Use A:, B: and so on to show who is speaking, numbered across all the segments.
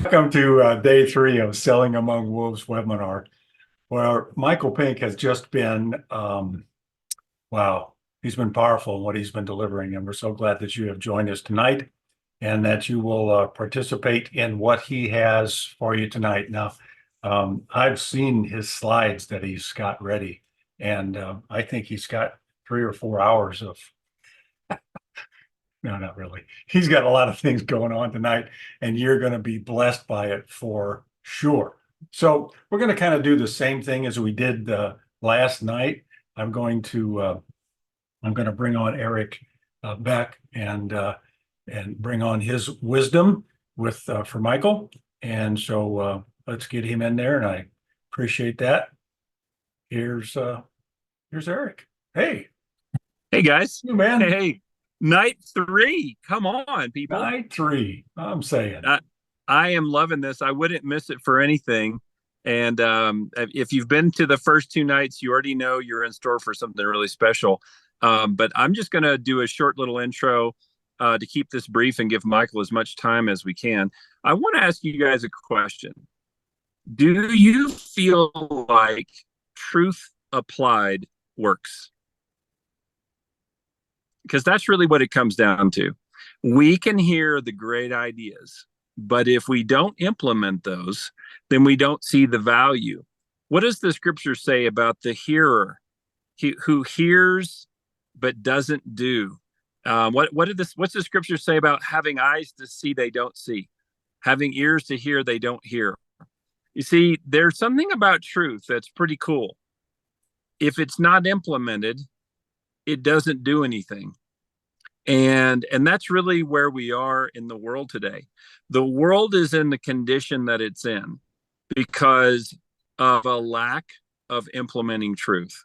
A: Welcome to day three of Selling Among Wolves webinar, where Michael Pink has just been, wow, he's been powerful in what he's been delivering. And we're so glad that you have joined us tonight and that you will participate in what he has for you tonight. Now, I've seen his slides that he's got ready, and I think he's got 3 or 4 hours of no, not really. He's got a lot of things going on tonight, and you're going to be blessed by it for sure. So we're going to kind of do the same thing as we did last night. I'm going to bring on Eric Beck and bring on his wisdom with for Michael. And so let's get him in there, and I appreciate that. Here's Eric. Hey,
B: Hey guys.
A: you man.
B: Hey, night three. Come on, people.
A: Night three. I'm saying.
B: I am loving this. I wouldn't miss it for anything. And if you've been to the first two nights, you already know you're in store for something really special. But I'm just going to do a short little intro to keep this brief and give Michael as much time as we can. I want to ask you guys a question. Do you feel like truth applied works? Because that's really what it comes down to. We can hear the great ideas, but if we don't implement those, then we don't see the value. What does the scripture say about the hearer who hears but doesn't do? What's the scripture say about having eyes to see they don't see, having ears to hear they don't hear? You see, there's something about truth that's pretty cool. If it's not implemented, it doesn't do anything. And that's really where we are in the world today. The world is in the condition that it's in because of a lack of implementing truth.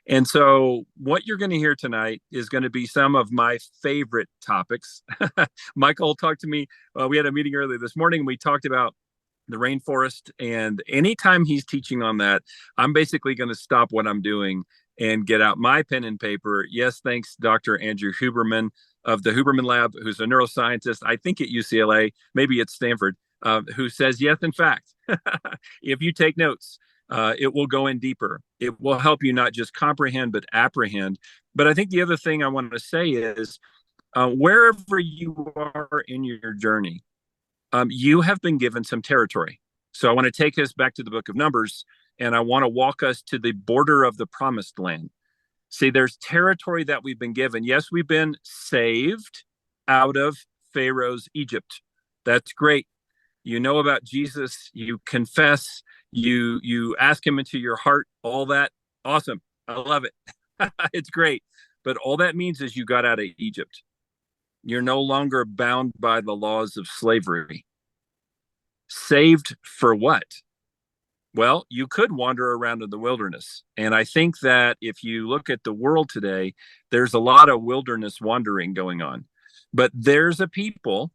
B: And so what you're going to hear tonight is going to be some of my favorite topics. Michael talked to me. We had a meeting earlier this morning, and we talked about the rainforest. And anytime he's teaching on that, I'm basically going to stop what I'm doing and get out my pen and paper. Yes, thanks, Dr. Andrew Huberman of the Huberman Lab, who's a neuroscientist, I think at UCLA, maybe at Stanford, who says, yes, in fact, if you take notes, it will go in deeper. It will help you not just comprehend, but apprehend. But I think the other thing I want to say is wherever you are in your journey, you have been given some territory. So I want to take us back to the book of Numbers, and I want to walk us to the border of the promised land. See, there's territory that we've been given. Yes, we've been saved out of Pharaoh's Egypt. That's great. You know about Jesus, you confess, you ask him into your heart, all that. Awesome. I love it. It's great. But all that means is you got out of Egypt. You're no longer bound by the laws of slavery. Saved for what? Well, you could wander around in the wilderness. And I think that if you look at the world today, there's a lot of wilderness wandering going on. But there's a people,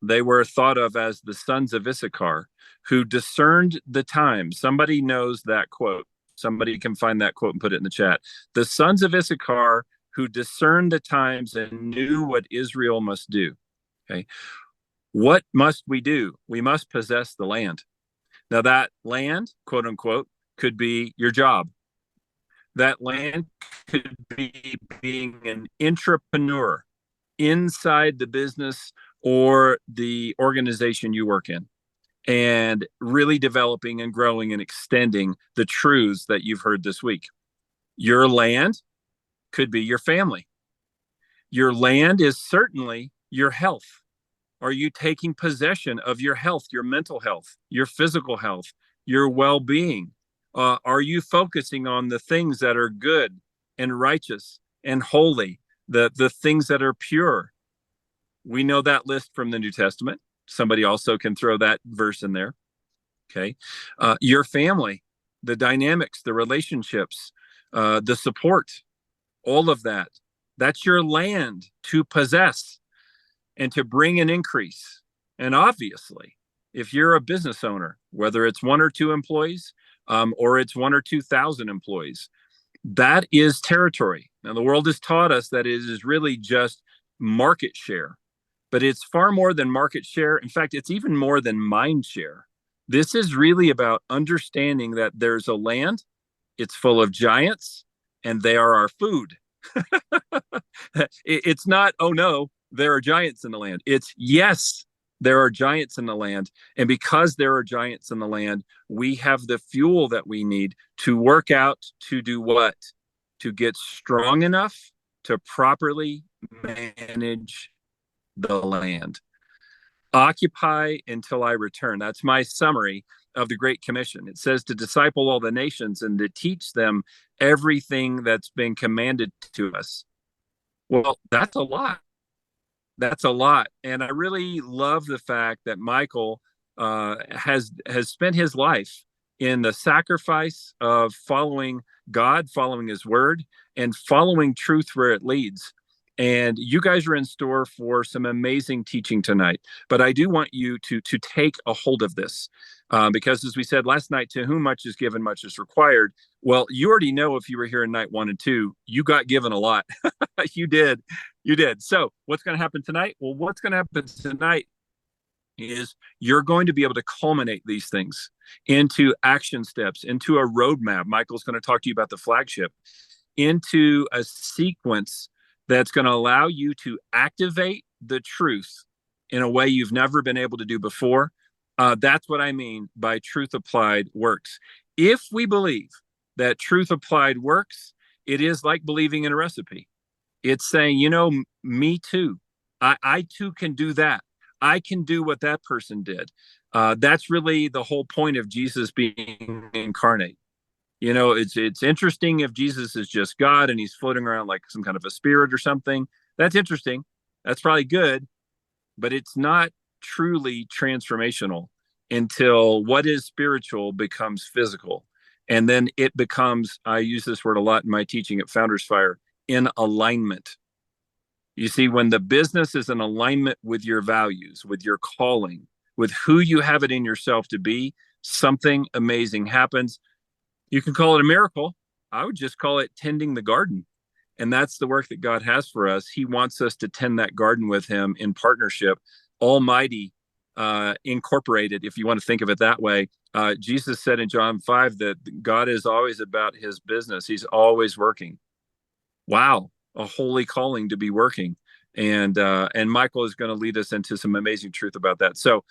B: they were thought of as the sons of Issachar, who discerned the times. Somebody knows that quote. Somebody can find that quote and put it in the chat. The sons of Issachar who discerned the times and knew what Israel must do. Okay. What must we do? We must possess the land. Now, that land, quote unquote, could be your job. That land could be being an intrapreneur inside the business or the organization you work in, and really developing and growing and extending the truths that you've heard this week. Your land could be your family. Your land is certainly your health. Are you taking possession of your health, your mental health, your physical health, your well-being? Are you focusing on the things that are good and righteous and holy, the things that are pure? We know that list from the New Testament. Somebody also can throw that verse in there. Okay. Your family, the dynamics, the relationships, the support, all of that. That's your land to possess and to bring an increase. And obviously, if you're a business owner, whether it's 1 or 2 employees or it's 1 or 2,000 employees, that is territory. Now, the world has taught us that it is really just market share. but it's far more than market share. In fact, it's even more than mind share. This is really about understanding that there's a land, it's full of giants, and they are our food. It's not, oh no, there are giants in the land. It's yes, there are giants in the land. And because there are giants in the land, we have the fuel that we need to work out to do what? To get strong enough to properly manage the land. Occupy until I return. That's my summary of the Great Commission. It says to disciple all the nations and to teach them everything that's been commanded to us. Well, that's a lot. That's a lot. And I really love the fact that Michael has spent his life in the sacrifice of following God, following his word, and following truth where it leads. And you guys are in store for some amazing teaching tonight. But I do want you to take a hold of this because, as we said last night, to whom much is given, much is required. Well, you already know if you were here in night 1 and 2, you got given a lot. You did. You did. So what's going to happen tonight? Well, what's going to happen tonight is you're going to be able to culminate these things into action steps, into a roadmap. Michael's going to talk to you about the flagship, into a sequence that's going to allow you to activate the truth in a way you've never been able to do before. That's what I mean by truth applied works. If we believe that truth applied works, it is like believing in a recipe. It's saying, you know, me too. I too can do that. I can do what that person did. That's really the whole point of Jesus being incarnate. You know, it's interesting if Jesus is just God and he's floating around like some kind of a spirit or something. That's interesting. That's probably good, but it's not truly transformational until what is spiritual becomes physical. And then it becomes, I use this word a lot in my teaching at Founders Fire, in alignment. You see, when the business is in alignment with your values, with your calling, with who you have it in yourself to be, something amazing happens. You can call it a miracle. I would just call it tending the garden. And that's the work that God has for us. He wants us to tend that garden with him in partnership, Almighty incorporated, if you want to think of it that way. Jesus said in John 5 that God is always about his business. He's always working. Wow, a holy calling to be working. And Michael is going to lead us into some amazing truth about that. So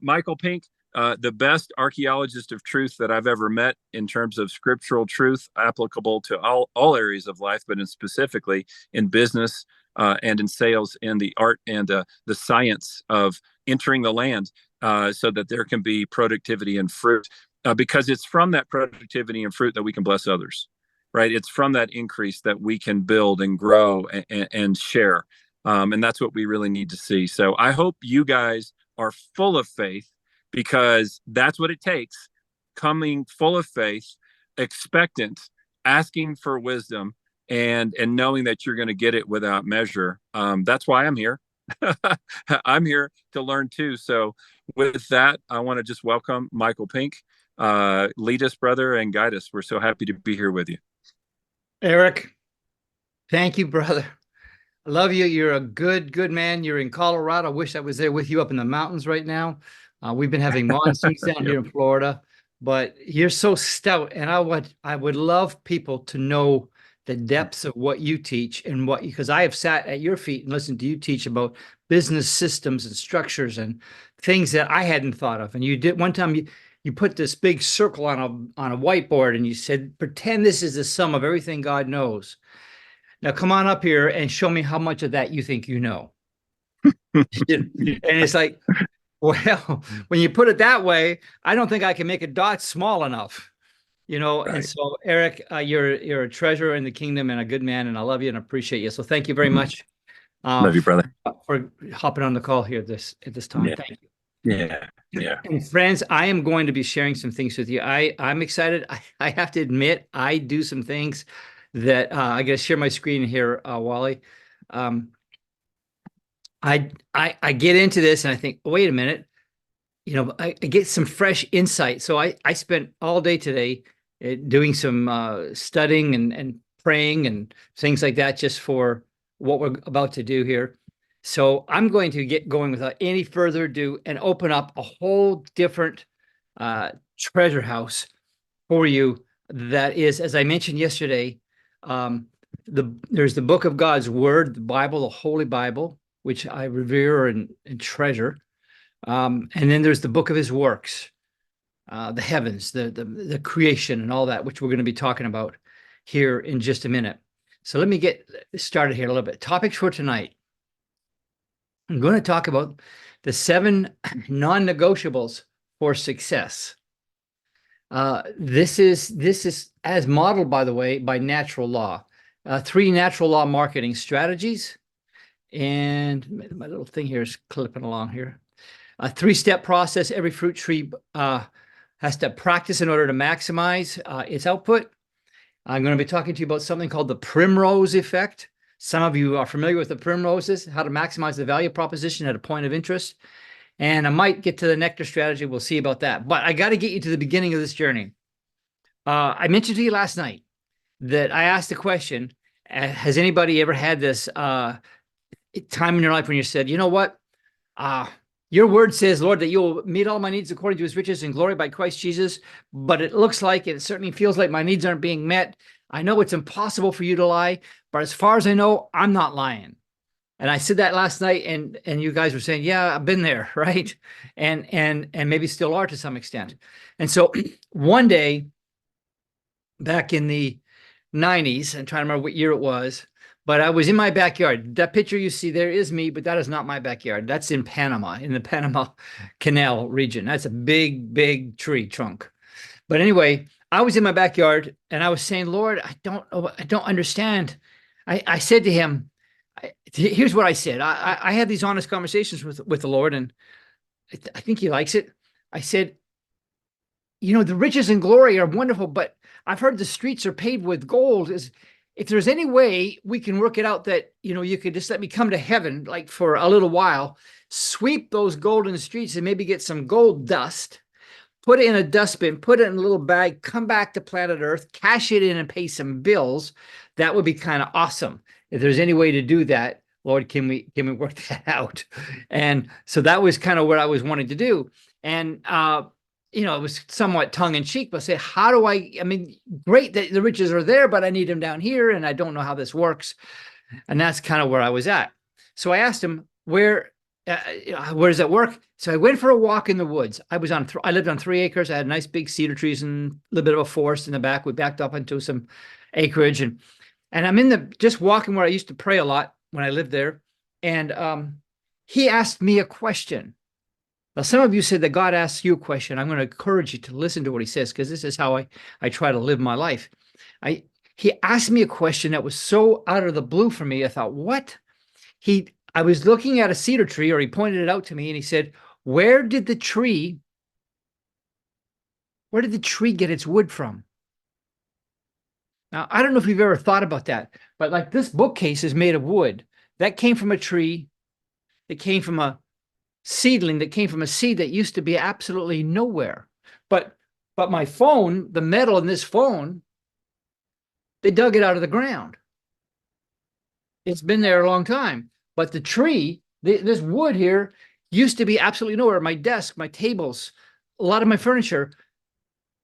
B: Michael Pink, the best archaeologist of truth that I've ever met in terms of scriptural truth applicable to all areas of life, but specifically in business and in sales and the art and the science of entering the land so that there can be productivity and fruit, because it's from that productivity and fruit that we can bless others, right? It's from that increase that we can build and grow and share. And that's what we really need to see. So I hope you guys are full of faith, because that's what it takes. Coming full of faith, expectant, asking for wisdom, and knowing that you're going to get it without measure. That's why I'm here. I'm here to learn too. So with that, I want to just welcome Michael Pink. Lead us, brother, and guide us. We're so happy to be here with you.
C: Eric, thank you, brother. I love you. You're a good man. You're in Colorado. I wish I was there with you up in the mountains right now. We've been having monsoons down here in Florida, but you're so stout. And I would love people to know the depths of what you teach and because I have sat at your feet and listened to you teach about business systems and structures and things that I hadn't thought of. And you did one time, you put this big circle on a whiteboard and you said, pretend this is the sum of everything God knows. Now come on up here and show me how much of that you think you know. And it's like, well, when you put it that way, I don't think I can make a dot small enough, you know. Right. And so, Eric, you're a treasure in the kingdom and a good man, and I love you and appreciate you. So, thank you very much.
B: Love you, brother,
C: for hopping on the call here at this time.
B: Yeah.
C: Thank you.
B: Yeah.
C: And friends, I am going to be sharing some things with you. I'm excited. I have to admit, I do some things that I got to share my screen here, Wally. I get into this and I think, wait a minute, you know, I get some fresh insight. So I spent all day today doing some studying and praying and things like that, just for what we're about to do here. So I'm going to get going without any further ado and open up a whole different treasure house for you. That is, as I mentioned yesterday, there's the book of God's word, the Bible, the Holy Bible, which I revere and treasure. And then there's the book of his works, the heavens, the creation and all that, which we're going to be talking about here in just a minute. So let me get started here a little bit. Topics for tonight. I'm going to talk about the 7 non-negotiables for success. This is as modeled, by the way, by natural law. 3 natural law marketing strategies. And my little thing here is clipping along here. A 3-step process every fruit tree has to practice in order to maximize its output. I'm going to be talking to you about something called the primrose effect. Some of you are familiar with the primroses, how to maximize the value proposition at a point of interest. And I might get to the nectar strategy. We'll see about that. But I got to get you to the beginning of this journey. I mentioned to you last night that I asked the question, has anybody ever had this time in your life when you said, you know what? Your word says, Lord, that you'll meet all my needs according to his riches and glory by Christ Jesus. But it looks like, it certainly feels like my needs aren't being met. I know it's impossible for you to lie, but as far as I know, I'm not lying. And I said that last night, and you guys were saying, yeah, I've been there, right? And maybe still are to some extent. And so one day back in the 90s, I'm trying to remember what year it was, but I was in my backyard. That picture you see there is me, but that is not my backyard. That's in Panama, in the Panama Canal region. That's a big, big tree trunk. But anyway, I was in my backyard and I was saying, Lord, I don't understand. I said to him, here's what I said. I had these honest conversations with the Lord, and I think he likes it. I said, you know, the riches and glory are wonderful, but I've heard the streets are paved with gold. If there's any way we can work it out that, you know, you could just let me come to heaven, like for a little while, sweep those golden streets and maybe get some gold dust, put it in a dustbin, put it in a little bag, come back to planet Earth, cash it in and pay some bills. That would be kind of awesome. If there's any way to do that, Lord, can we work that out? And so that was kind of what I was wanting to do. And, you know, it was somewhat tongue in cheek, but say, how do I mean, great that the riches are there, but I need them down here. And I don't know how this works. And that's kind of where I was at. So I asked him, where does that work? So I went for a walk in the woods. I lived on 3 acres. I had nice big cedar trees and a little bit of a forest in the back. We backed up into some acreage, and I'm just walking where I used to pray a lot when I lived there. And he asked me a question. Now, some of you said that God asks you a question. I'm going to encourage you to listen to what he says, because this is how I try to live my life. He asked me a question that was so out of the blue for me. I thought, what? I was looking at a cedar tree, or he pointed it out to me, and he said, where did the tree get its wood from? Now, I don't know if you've ever thought about that, but like this bookcase is made of wood. That came from a tree. That came from a seedling, that came from a seed that used to be absolutely nowhere. But my phone, the metal in this phone, they dug it out of the ground. It's been there a long time. But the tree, this wood here, used to be absolutely nowhere. My desk, my tables, a lot of my furniture,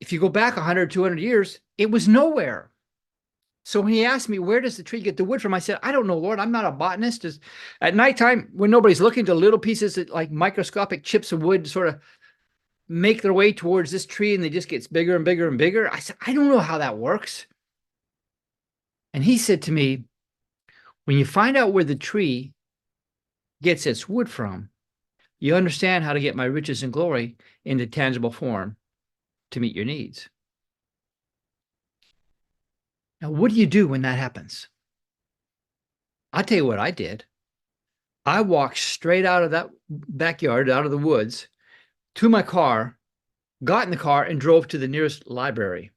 C: if you go back 100, 200 years, it was nowhere. So when he asked me, where does the tree get the wood from? I said, I don't know, Lord. I'm not a botanist. At nighttime, when nobody's looking, to little pieces that, like microscopic chips of wood, sort of make their way towards this tree, and they just gets bigger and bigger and bigger. I said, I don't know how that works. And he said to me, when you find out where the tree gets its wood from, you understand how to get my riches and glory into tangible form to meet your needs. Now, what do you do when that happens? I'll tell you what I did. I walked straight out of that backyard, out of the woods, to my car, got in the car, and drove to the nearest library.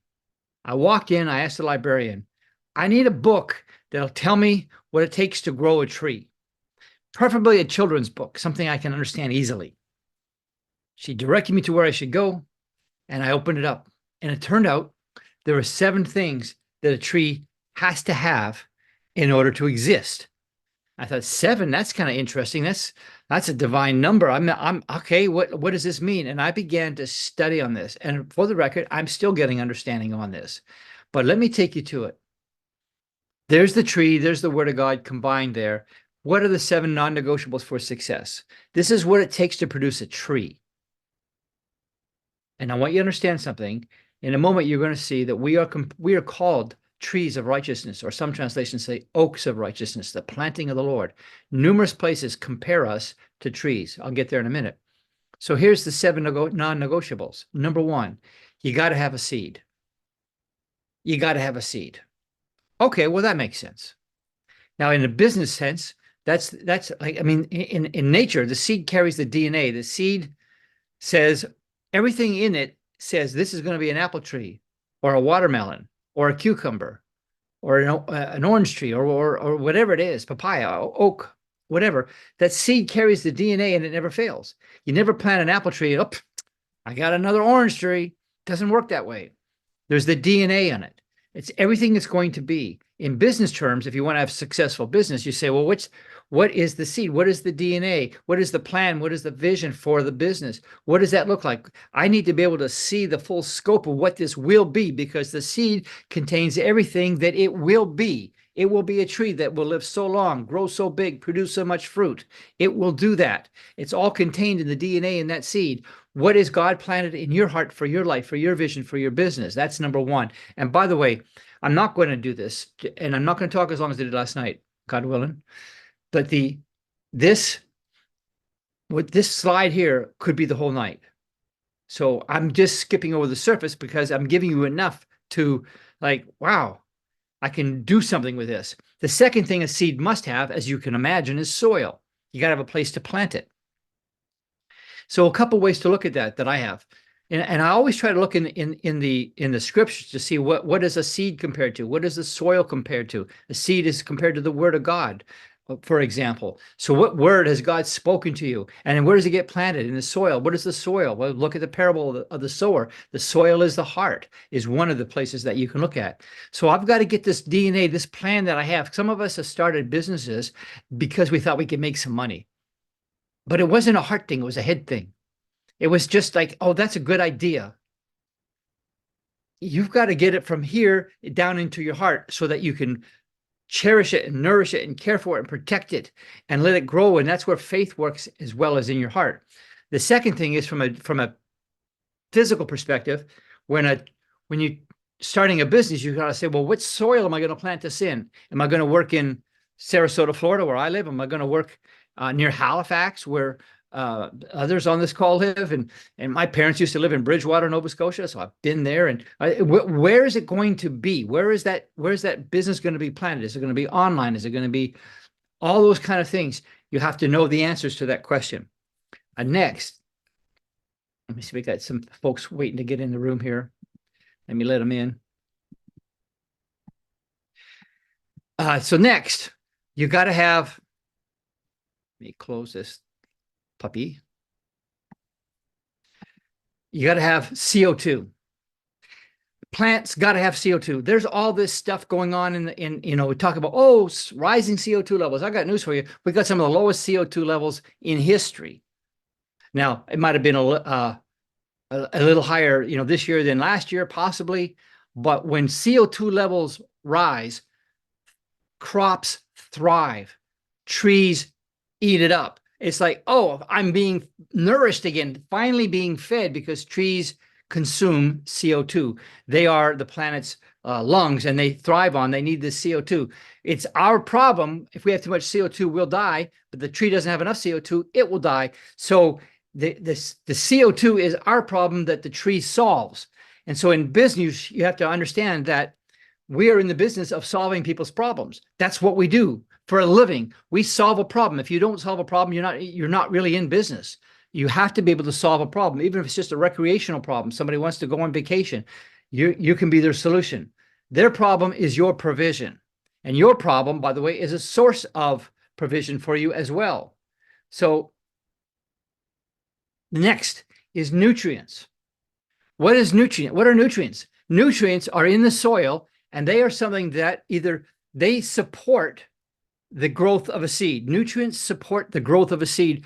C: I walked in, I asked the librarian, I need a book that'll tell me what it takes to grow a tree, preferably a children's book, something I can understand easily. She directed me to where I should go, and I opened it up. And it turned out there were 7 things that a tree has to have in order to exist. I thought 7, that's kind of interesting. That's a divine number. I'm okay. What does this mean? And I began to study on this. And for the record, I'm still getting understanding on this. But let me take you to it. There's the tree, there's the word of God combined there. What are the 7 non-negotiables for success? This is what it takes to produce a tree. And I want you to understand something. In a moment, you're going to see that we are called trees of righteousness, or some translations say oaks of righteousness, the planting of the Lord. Numerous places compare us to trees. I'll get there in a minute. So here's the 7 non-negotiables. Number 1, you got to have a seed. You got to have a seed. Okay, well, that makes sense. Now, in a business sense, that's like, I mean, in nature, the seed carries the DNA. The seed says, everything in it says this is going to be an apple tree or a watermelon or a cucumber or an orange tree or whatever it is, papaya, oak, whatever. That seed carries the DNA and it never fails. You never plant an apple tree, oh, I got another orange tree. It doesn't work that way. There's the DNA on it. It's everything it's going to be. In business terms, if you want to have successful business, you say, well, what is the seed? What is the DNA? What is the plan? What is the vision for the business? What does that look like? I need to be able to see the full scope of what this will be, because the seed contains everything that it will be. It will be a tree that will live so long, grow so big, produce so much fruit. It will do that. It's all contained in the DNA in that seed. What is God planted in your heart for your life, for your vision, for your business? That's number 1. And by the way, I'm not going to do this, and I'm not going to talk as long as I did last night, God willing. But this slide here could be the whole night. So I'm just skipping over the surface because I'm giving you enough to like, wow, I can do something with this. The second thing a seed must have, as you can imagine, is soil. You got to have a place to plant it. So a couple ways to look at that I have. And I always try to look in the scriptures to see what is a seed compared to? What is the soil compared to? A seed is compared to the word of God, for example. So what word has God spoken to you? And where does it get planted? In the soil. What is the soil? Well, look at the parable of the sower. The soil is the heart, is one of the places that you can look at. So I've got to get this DNA, this plan that I have. Some of us have started businesses because we thought we could make some money. But it wasn't a heart thing, it was a head thing. It was just like, oh, that's a good idea. You've got to get it from here down into your heart so that you can cherish it and nourish it and care for it and protect it and let it grow. And that's where faith works as well as in your heart. The second thing is from a physical perspective, when you starting a business, you got to say, well, what soil am I going to plant this in? Am I going to work in Sarasota, Florida, where I live? Am I going to work near Halifax, where others on this call live? And my parents used to live in Bridgewater, Nova Scotia, so I've been there. And where is it going to be? Where is that business going to be planted? Is it going to be online? Is it going to be all those kind of things? You have to know the answers to that question. Next, let me see. We got some folks waiting to get in the room here. Let me let them in. So next, you got to have. Let me close this puppy. You got to have CO2. Plants got to have CO2. There's all this stuff going on in we talk about, oh, rising CO2 levels. I got news for you. We got some of the lowest CO2 levels in history. Now, it might have been a little higher, this year than last year, possibly. But when CO2 levels rise, crops thrive, trees eat it up. It's like, oh, I'm being nourished again, finally being fed, because trees consume CO2. They are the planet's lungs, and they thrive they need this CO2. It's our problem. If we have too much CO2, we'll die, but the tree doesn't have enough CO2, it will die. So the CO2 is our problem that the tree solves. And so in business, you have to understand that we are in the business of solving people's problems. That's what we do for a living. We solve a problem. If you don't solve a problem, you're not really in business. You have to be able to solve a problem, even if it's just a recreational problem. Somebody wants to go on vacation. You can be their solution. Their problem is your provision. And your problem, by the way, is a source of provision for you as well. So next is nutrients. What is nutrient? What are nutrients? Nutrients are in the soil, and they are something that either they support the growth of a seed. Nutrients support the growth of a seed.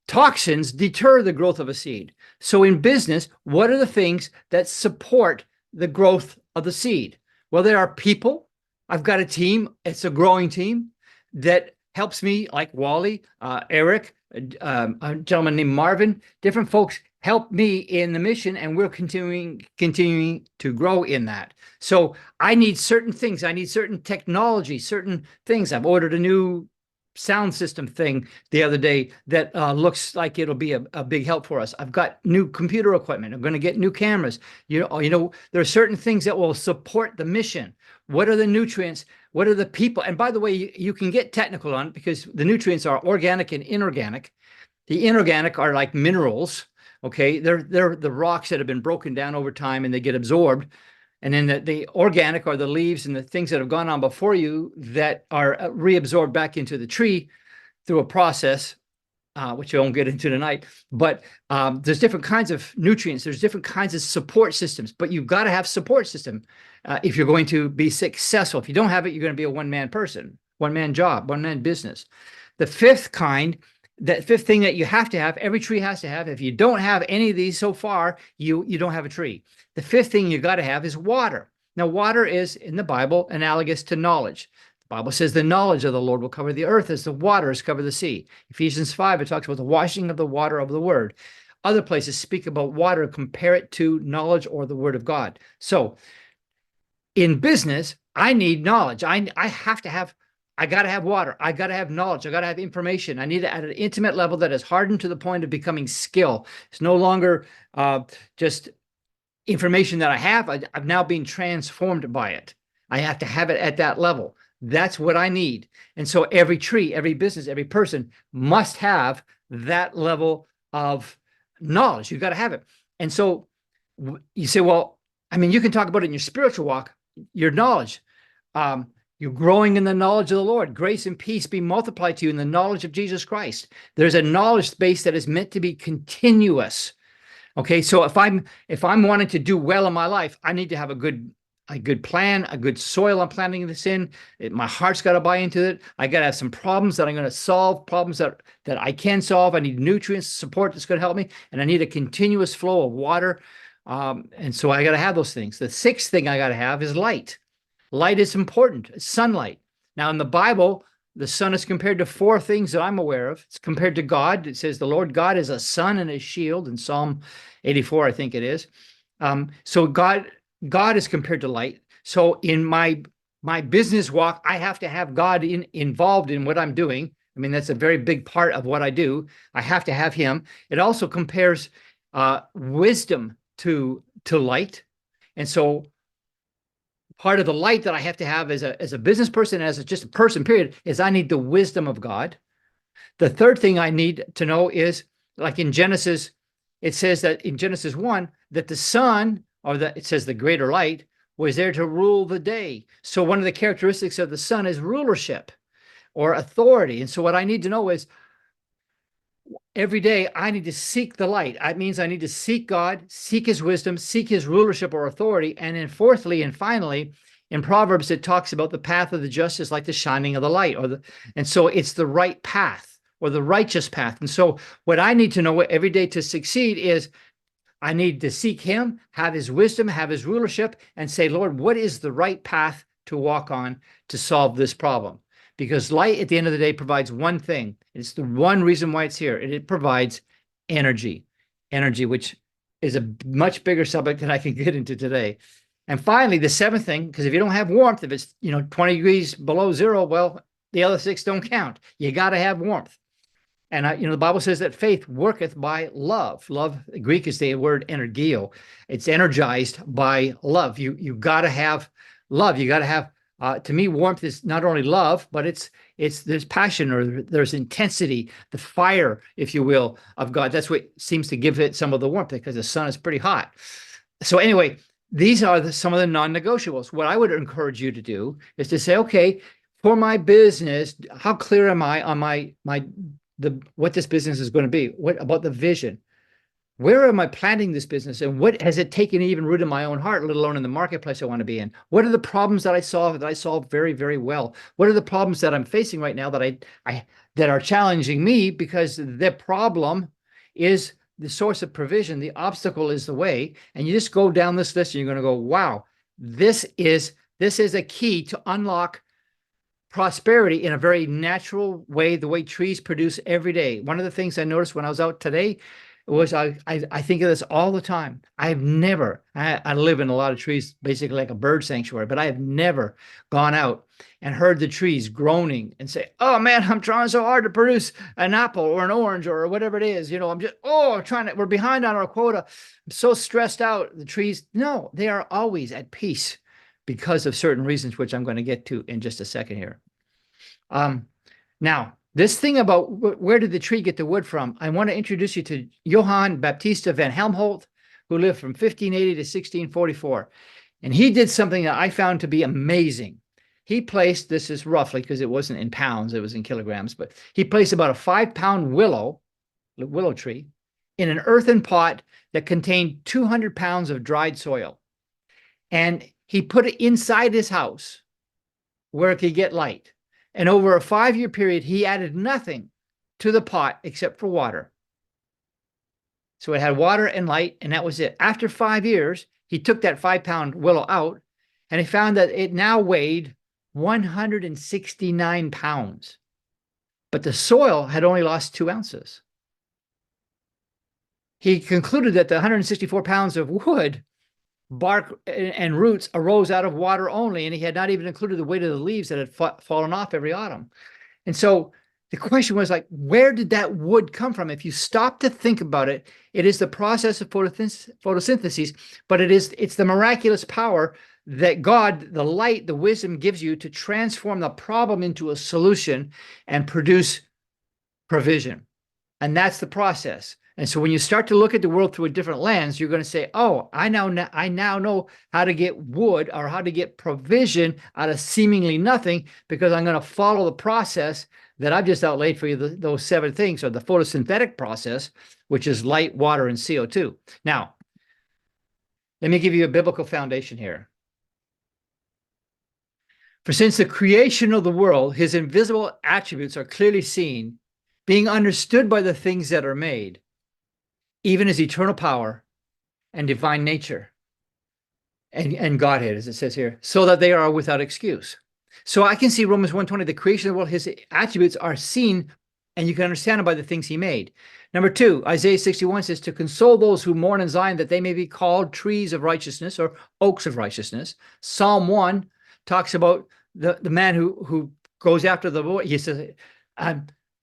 C: Toxins deter the growth of a seed. So in business, what are the things that support the growth of the seed? Well, there are people. I've got a team. It's a growing team that helps me, like Wally, Eric, a gentleman named Marvin. Different folks help me in the mission, and we're continuing to grow in that. So I need certain things. I need certain technology, certain things. I've ordered a new sound system thing the other day that looks like it'll be a big help for us. I've got new computer equipment. I'm going to get new cameras. You know, there are certain things that will support the mission. What are the nutrients? What are the people? And by the way, you can get technical on it because the nutrients are organic and inorganic. The inorganic are like minerals. Okay, they're the rocks that have been broken down over time and they get absorbed. And then the organic are the leaves and the things that have gone on before you that are reabsorbed back into the tree through a process, which I won't get into tonight. But there's different kinds of nutrients. There's different kinds of support systems. But you've got to have support system if you're going to be successful. If you don't have it, you're going to be a one-man person, one-man job, one-man business. The fifth kind, that fifth thing that you have to have, every tree has to have. If you don't have any of these so far, you don't have a tree. The fifth thing you got to have is water. Now, water is in the Bible analogous to knowledge. The Bible says the knowledge of the Lord will cover the earth as the waters cover the sea. Ephesians 5, it talks about the washing of the water of the word. Other places speak about water, compare it to knowledge or the word of God. So in business, I need knowledge. I got to have water. I got to have knowledge. I got to have information. I need it at an intimate level that is hardened to the point of becoming skill. It's no longer just information that I have. I've now been transformed by it. I have to have it at that level. That's what I need. And so every tree, every business, every person must have that level of knowledge. You've got to have it. And so you say, well, I mean, you can talk about it in your spiritual walk, your knowledge. You're growing in the knowledge of the Lord. Grace and peace be multiplied to you in the knowledge of Jesus Christ. There's a knowledge base that is meant to be continuous. Okay, so if I'm wanting to do well in my life, I need to have a good plan, a good soil I'm planting this in. My heart's got to buy into it. I got to have some problems that I'm going to solve, problems that I can solve. I need nutrients, support that's going to help me, and I need a continuous flow of water. And so I got to have those things. The sixth thing I got to have is light. Light is important. It's sunlight. Now in the Bible, the sun is compared to four things that I'm aware of. It's compared to God. It says the Lord God is a sun and a shield in Psalm 84, I think it is. So God is compared to light. So in my business walk, I have to have God involved in what I'm doing. I mean, that's a very big part of what I do. I have to have him. It also compares wisdom to light. And so part of the light that I have to have as a business person, as just a person, period, is I need the wisdom of God. The third thing I need to know is, like in Genesis, it says that in Genesis 1, that the sun, it says the greater light, was there to rule the day. So one of the characteristics of the sun is rulership or authority. And so what I need to know is, every day I need to seek the light. That means I need to seek God, seek his wisdom, seek his rulership or authority. And then fourthly and finally, in Proverbs, it talks about the path of the just is like the shining of the light. And so it's the right path or the righteous path. And so what I need to know every day to succeed is I need to seek him, have his wisdom, have his rulership, and say, Lord, what is the right path to walk on to solve this problem? Because light at the end of the day provides one thing. It's the one reason why it's here. It provides energy, which is a much bigger subject than I can get into today. And finally, the seventh thing, because if you don't have warmth, if it's 20 degrees below zero, well, the other six don't count. You got to have warmth. And the Bible says that faith worketh by love. Love, Greek is the word energeo. It's energized by love. You got to have love. You got to have. To me, warmth is not only love, but there's passion or there's intensity, the fire, if you will, of God. That's what seems to give it some of the warmth because the sun is pretty hot. So anyway, these are some of the non-negotiables. What I would encourage you to do is to say, okay, for my business, how clear am I on what this business is going to be? What about the vision? where am I planting this business, and what has it taken even root in my own heart, let alone in the marketplace I want to be in? What are the problems that I solve very, very well? What are the problems that I'm facing right now that that are challenging me, because the problem is the source of provision, the obstacle is the way. And you just go down this list and you're going to go, wow, this is a key to unlock prosperity in a very natural way, the way trees produce every day. One of the things I noticed when I was out today was I think of this all the time. I live in a lot of trees, basically like a bird sanctuary, but I have never gone out and heard the trees groaning and say, oh man, I'm trying so hard to produce an apple or an orange or whatever it is. You know, we're behind on our quota. I'm so stressed out. The trees, no, they are always at peace because of certain reasons, which I'm going to get to in just a second here. Now, this thing about where did the tree get the wood from? I want to introduce you to Johann Baptista van Helmholtz, who lived from 1580 to 1644. And he did something that I found to be amazing. He placed, this is roughly, because it wasn't in pounds, it was in kilograms, but he placed about a 5-pound willow tree in an earthen pot that contained 200 pounds of dried soil. And he put it inside his house where it could get light. And over a 5-year period, he added nothing to the pot except for water. So it had water and light, and that was it. After 5 years, he took that 5-pound willow out, and he found that it now weighed 169 pounds. But the soil had only lost 2 ounces. He concluded that the 164 pounds of wood, bark and roots arose out of water only, and he had not even included the weight of the leaves that had fallen off every autumn. And so the question was, like, where did that wood come from? If you stop to think about it, it is the process of photosynthesis, but it's the miraculous power that God, the light, the wisdom gives you to transform the problem into a solution and produce provision. And that's the process. And so when you start to look at the world through a different lens, you're going to say, oh, I now know how to get wood or how to get provision out of seemingly nothing, because I'm going to follow the process that I've just outlaid for you, those 7 things, or the photosynthetic process, which is light, water, and CO2. Now, let me give you a biblical foundation here. For since the creation of the world, his invisible attributes are clearly seen, being understood by the things that are made, even his eternal power and divine nature and Godhead, as it says here, so that they are without excuse. So I can see Romans 1:20, the creation of the world, his attributes are seen, and you can understand them by the things he made. Number 2, Isaiah 61 says, to console those who mourn in Zion, that they may be called trees of righteousness or oaks of righteousness. Psalm 1 talks about the man who goes after the Lord. He says,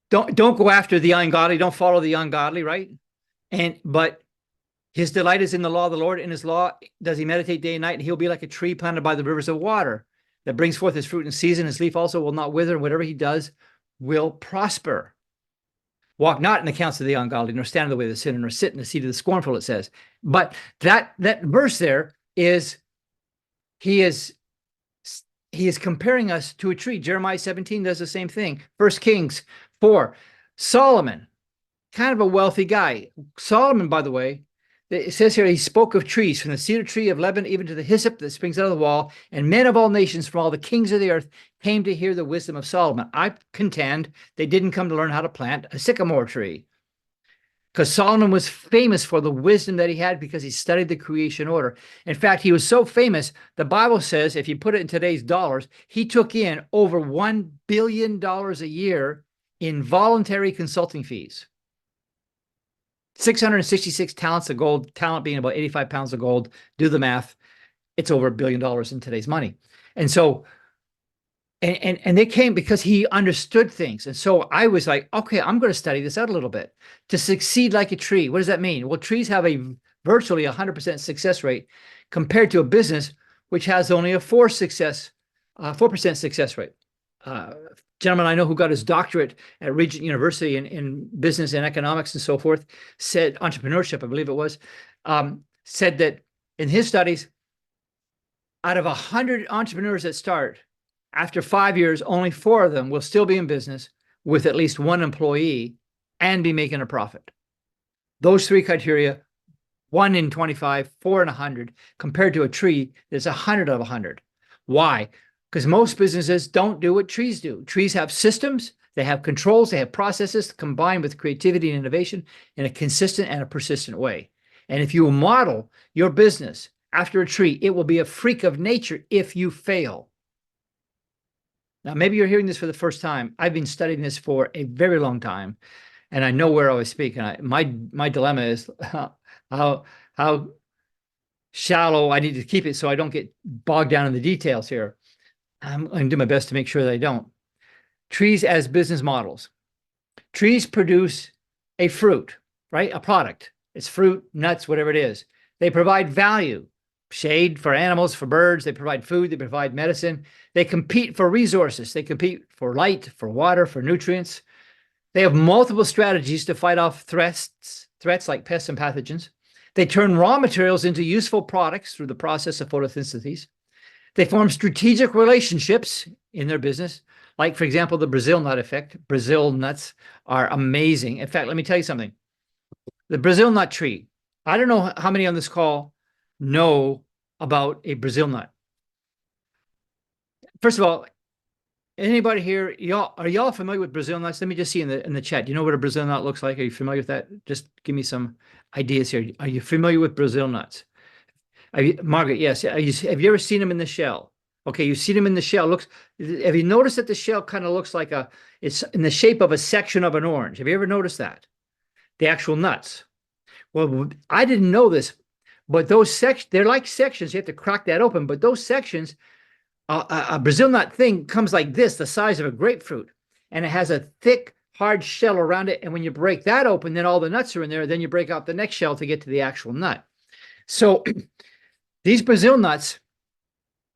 C: don't go after the ungodly, don't follow the ungodly, right? But his delight is in the law of the Lord. In his law does he meditate day and night, and he'll be like a tree planted by the rivers of water that brings forth his fruit in season. His leaf also will not wither, and whatever he does will prosper. Walk not in the counsel of the ungodly, nor stand in the way of the sinner, nor sit in the seat of the scornful, it says. But that verse there is, he is comparing us to a tree. Jeremiah 17 does the same thing. 1 Kings 4. Solomon, kind of a wealthy guy. Solomon, by the way, it says here, he spoke of trees, from the cedar tree of Lebanon even to the hyssop that springs out of the wall, and men of all nations from all the kings of the earth came to hear the wisdom of Solomon. I contend they didn't come to learn how to plant a sycamore tree, because Solomon was famous for the wisdom that he had, because he studied the creation order. In fact, he was so famous, the Bible says, if you put it in today's dollars, he took in over $1 billion a year in voluntary consulting fees. 666 talents of gold, talent being about 85 pounds of gold. Do the math. It's over $1 billion in today's money. And so, and they came because he understood things. And so I was like, okay, I'm going to study this out a little bit. To succeed like a tree, what does that mean? Well, trees have a virtually 100% success rate compared to a business which has only a 4% success rate. Gentleman I know who got his doctorate at Regent University in business and economics and so forth, said, entrepreneurship, I believe it was, said that in his studies, out of 100 entrepreneurs that start, after 5 years, only 4 of them will still be in business with at least 1 employee and be making a profit. Those three criteria, 1 in 25, 4 in 100, compared to a tree, there's 100 of 100. Why? Because most businesses don't do what trees do. Trees have systems, they have controls, they have processes combined with creativity and innovation in a consistent and a persistent way. And if you model your business after a tree, it will be a freak of nature if you fail. Now, maybe you're hearing this for the first time. I've been studying this for a very long time, and I know where I speak. And my dilemma is how shallow I need to keep it so I don't get bogged down in the details here. I'm going to do my best to make sure that I don't. Trees as business models. Trees produce a fruit, right? A product. It's fruit, nuts, whatever it is. They provide value, shade for animals, for birds. They provide food. They provide medicine. They compete for resources. They compete for light, for water, for nutrients. They have multiple strategies to fight off threats like pests and pathogens. They turn raw materials into useful products through the process of photosynthesis. They form strategic relationships in their business. Like, for example, the Brazil nut effect. Brazil nuts are amazing. In fact, let me tell you something. The Brazil nut tree. I don't know how many on this call know about a Brazil nut. First of all, anybody here, are y'all familiar with Brazil nuts? Let me just see in the chat. Do you know what a Brazil nut looks like? Are you familiar with that? Just give me some ideas here. Are you familiar with Brazil nuts? Margaret, yes. Have you ever seen them in the shell? Okay, you've seen them in the shell. Have you noticed that the shell kind of looks like it's in the shape of a section of an orange? Have you ever noticed that? The actual nuts. Well, I didn't know this, but those sections, they're like sections. You have to crack that open, but those sections, a Brazil nut thing comes like this, the size of a grapefruit, and it has a thick, hard shell around it. And when you break that open, then all the nuts are in there. Then you break out the next shell to get to the actual nut. So these Brazil nuts,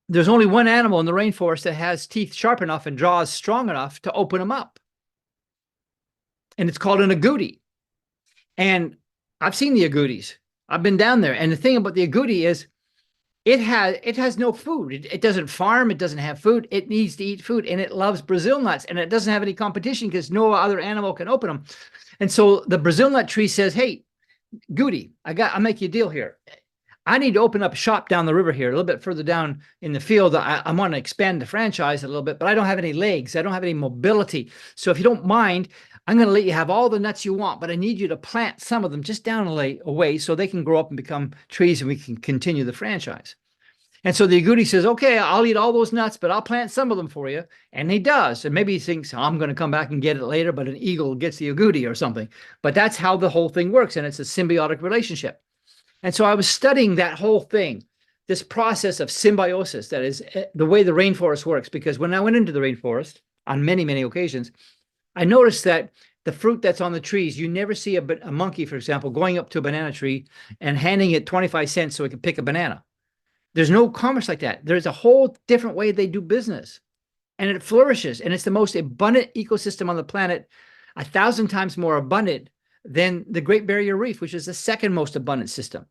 C: there's only one animal in the rainforest that has teeth sharp enough and jaws strong enough to open them up. And it's called an agouti. And I've seen the agoutis. I've been down there. And the thing about the agouti is it has no food. It doesn't farm. It doesn't have food. It needs to eat food. And it loves Brazil nuts. And it doesn't have any competition because no other animal can open them. And so the Brazil nut tree says, hey, agouti, I'll make you a deal here. I need to open up a shop down the river here, a little bit further down in the field. I want to expand the franchise a little bit, but I don't have any legs. I don't have any mobility. So if you don't mind, I'm going to let you have all the nuts you want, but I need you to plant some of them just down a way so they can grow up and become trees and we can continue the franchise. And so the agouti says, okay, I'll eat all those nuts, but I'll plant some of them for you. And he does. And maybe he thinks, I'm going to come back and get it later, but an eagle gets the agouti or something. But that's how the whole thing works. And it's a symbiotic relationship. And so I was studying that whole thing, this process of symbiosis, that is the way the rainforest works. Because when I went into the rainforest on many, many occasions, I noticed that the fruit that's on the trees, you never see a monkey, for example, going up to a banana tree and handing it 25 cents so it can pick a banana. There's no commerce like that. There's a whole different way they do business. And it flourishes. And it's the most abundant ecosystem on the planet, 1,000 times more abundant than the Great Barrier Reef, which is the second most abundant system.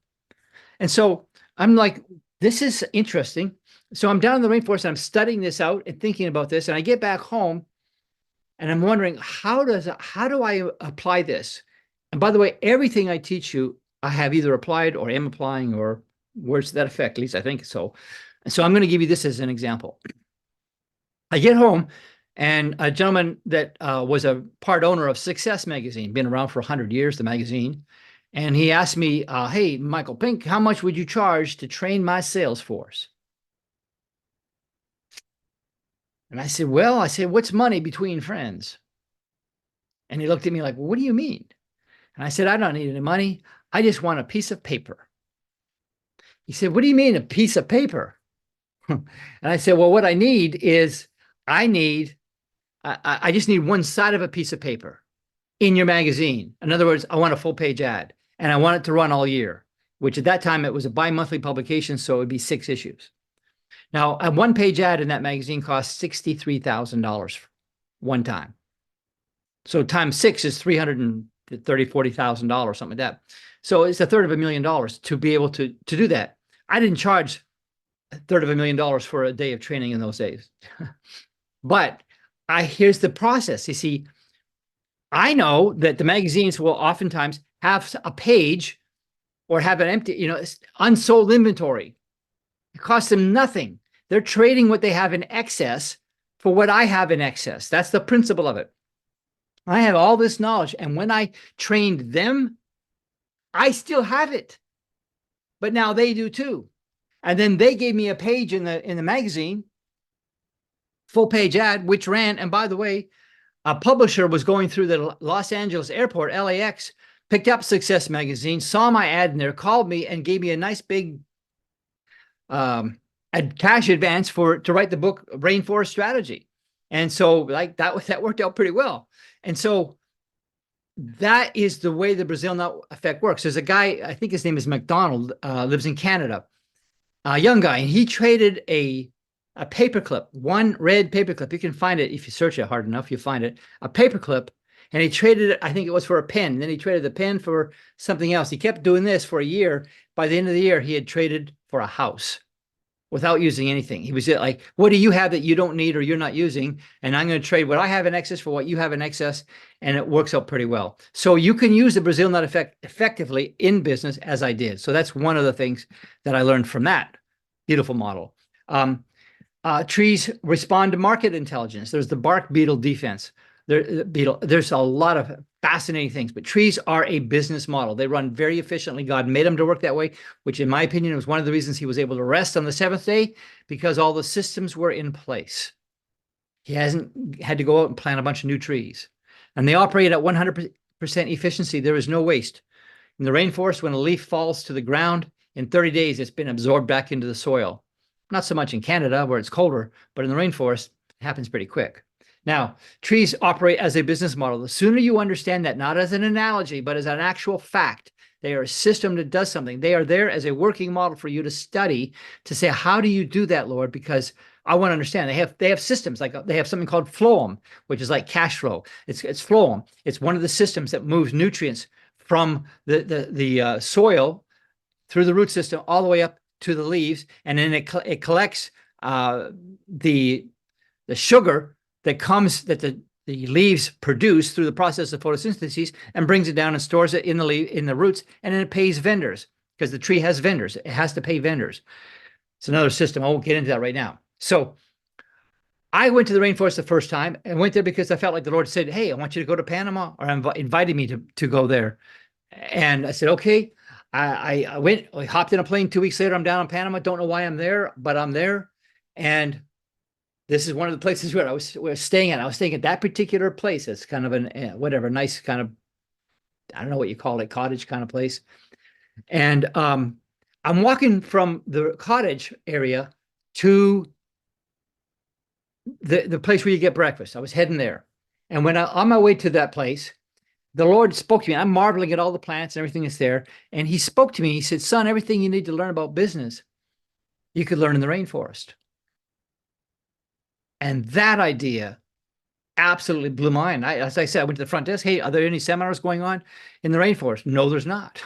C: And so I'm like, this is interesting. So I'm down in the rainforest and I'm studying this out and thinking about this. And I get back home and I'm wondering, how do I apply this? And by the way, everything I teach you, I have either applied or am applying or words to that effect, at least I think so. And so I'm going to give you this as an example. I get home and a gentleman that was a part owner of Success Magazine, been around for 100 years, the magazine. And he asked me, hey, Michael Pink, how much would you charge to train my sales force? And I said, what's money between friends? And he looked at me like, well, what do you mean? And I said, I don't need any money. I just want a piece of paper. He said, what do you mean a piece of paper? And I said, well, what I need is I just need one side of a piece of paper in your magazine. In other words, I want a full page ad and I want it to run all year, which at that time it was a bi-monthly publication. So it would be 6 issues. Now, a 1-page ad in that magazine costs $63,000 one time. So times 6 is $340,000, something like that. So it's $250,000 to be able to do that. I didn't charge $250,000 for a day of training in those days. But here's the process. You see, I know that the magazines will oftentimes have a page or have an empty, unsold inventory. It costs them nothing. They're trading what they have in excess for what I have in excess. That's the principle of it. I have all this knowledge, and when I trained them, I still have it, but now they do too. And then they gave me a page in the magazine, full page ad, which ran. And by the way, a publisher was going through the Los Angeles airport, LAX, picked up Success Magazine, saw my ad in there, called me, and gave me a nice big a cash advance to write the book Rainforest Strategy. And so like that worked out pretty well. And so that is the way the Brazil nut effect works. There's a guy, I think his name is McDonald, lives in Canada, a young guy, and he traded a paperclip, one red paperclip. You can find it if you search it hard enough, you'll find it, a paperclip. And he traded it, I think it was for a pen. Then he traded the pen for something else. He kept doing this for a year. By the end of the year, he had traded for a house without using anything. He was like, what do you have that you don't need or you're not using? And I'm going to trade what I have in excess for what you have in excess. And it works out pretty well. So you can use the Brazil nut effect effectively in business, as I did. So that's one of the things that I learned from that beautiful model. Trees respond to market intelligence. There's the bark beetle defense. There's a lot of fascinating things, but trees are a business model. They run very efficiently. God made them to work that way, which in my opinion was one of the reasons he was able to rest on the seventh day, because all the systems were in place. He hasn't had to go out and plant a bunch of new trees, and they operate at 100% efficiency. There is no waste. In the rainforest, when a leaf falls to the ground, in 30 days, it's been absorbed back into the soil. Not so much in Canada where it's colder, but in the rainforest, it happens pretty quick. Now, trees operate as a business model. The sooner you understand that, not as an analogy, but as an actual fact, they are a system that does something. They are there as a working model for you to study, to say, how do you do that, Lord? Because I want to understand. They have systems, like they have something called phloem, which is like cash flow. It's phloem. It's one of the systems that moves nutrients from the soil through the root system all the way up to the leaves, and then it collects the sugar that the leaves produce through the process of photosynthesis, and brings it down and stores it in the roots, and then it pays vendors, because the tree has vendors. It has to pay vendors. It's another system. I won't get into that right now. So I went to the rainforest the first time, and went there because I felt like the Lord said, hey, I want you to go to Panama, or invited me to go there. And I said, okay. I went, I hopped in a plane. 2 weeks later, I'm down in Panama. Don't know why I'm there, but I'm there. And this is one of the places where I was staying at. I was staying at that particular place. It's kind of nice kind of, I don't know what you call it, cottage kind of place. And I'm walking from the cottage area to the place where you get breakfast. I was heading there. And when on my way to that place, the Lord spoke to me. I'm marveling at all the plants and everything that's there. And he spoke to me. He said, son, everything you need to learn about business, you could learn in the rainforest. And that idea absolutely blew my mind. As I said, I went to the front desk. Hey, are there any seminars going on in the rainforest? No, there's not.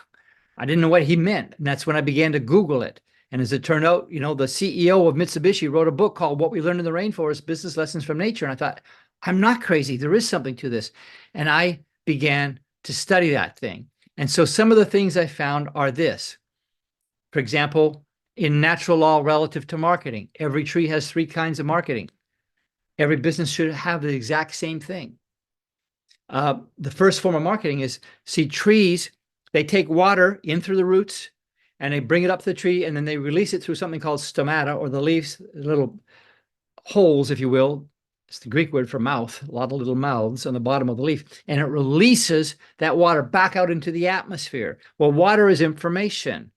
C: I didn't know what he meant. And that's when I began to Google it. And as it turned out, the CEO of Mitsubishi wrote a book called What We Learned in the Rainforest, Business Lessons from Nature. And I thought, I'm not crazy. There is something to this. And I began to study that thing. And so some of the things I found are this. For example, in natural law relative to marketing, every tree has 3 kinds of marketing. Every business should have the exact same thing. The first form of marketing is, see, trees, they take water in through the roots, and they bring it up to the tree, and then they release it through something called stomata, or the leaves, little holes, if you will. It's the Greek word for mouth, a lot of little mouths on the bottom of the leaf, and it releases that water back out into the atmosphere. Well, water is information.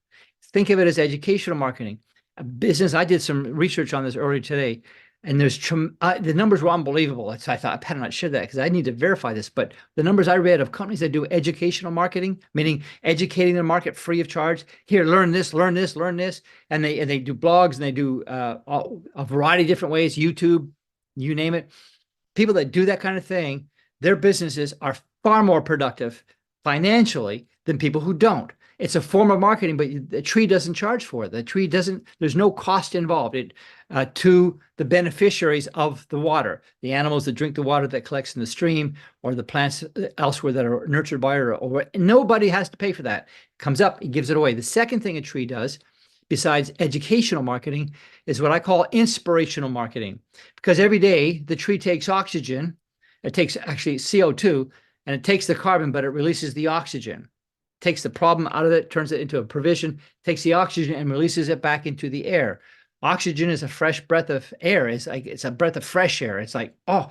C: Think of it as educational marketing. A business, I did some research on this earlier today, and there's the numbers were unbelievable. So I thought, I better not share that because I need to verify this. But the numbers I read of companies that do educational marketing, meaning educating the market free of charge. Here, learn this, learn this, learn this. And they do blogs, and they do a variety of different ways, YouTube, you name it. People that do that kind of thing, their businesses are far more productive financially than people who don't. It's a form of marketing, but the tree doesn't charge for it. The tree doesn't, there's no cost involved to the beneficiaries of the water, the animals that drink the water that collects in the stream, or the plants elsewhere that are nurtured by it, or nobody has to pay for that. It comes up, it gives it away. The second thing a tree does, besides educational marketing, is what I call inspirational marketing. Because every day the tree takes oxygen, it takes actually CO2, and it takes the carbon, but it releases the oxygen. Takes the problem out of it, turns it into a provision, takes the oxygen and releases it back into the air. Oxygen is a fresh breath of air. It's a breath of fresh air. It's like, oh,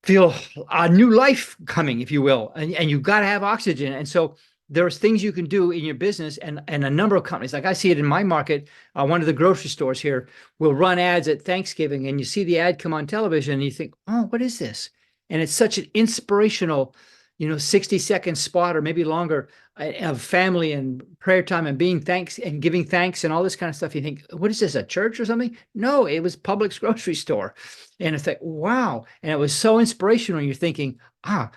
C: feel a new life coming, if you will. And you've got to have oxygen. And so there's things you can do in your business, and a number of companies, like I see it in my market, one of the grocery stores here will run ads at Thanksgiving, and you see the ad come on television and you think, oh, what is this? And it's such an inspirational 60-second spot or maybe longer of family and prayer time and being thanks and giving thanks and all this kind of stuff. You think, what is this, a church or something? No, it was Publix grocery store. And it's like, wow. And it was so inspirational. You're thinking, I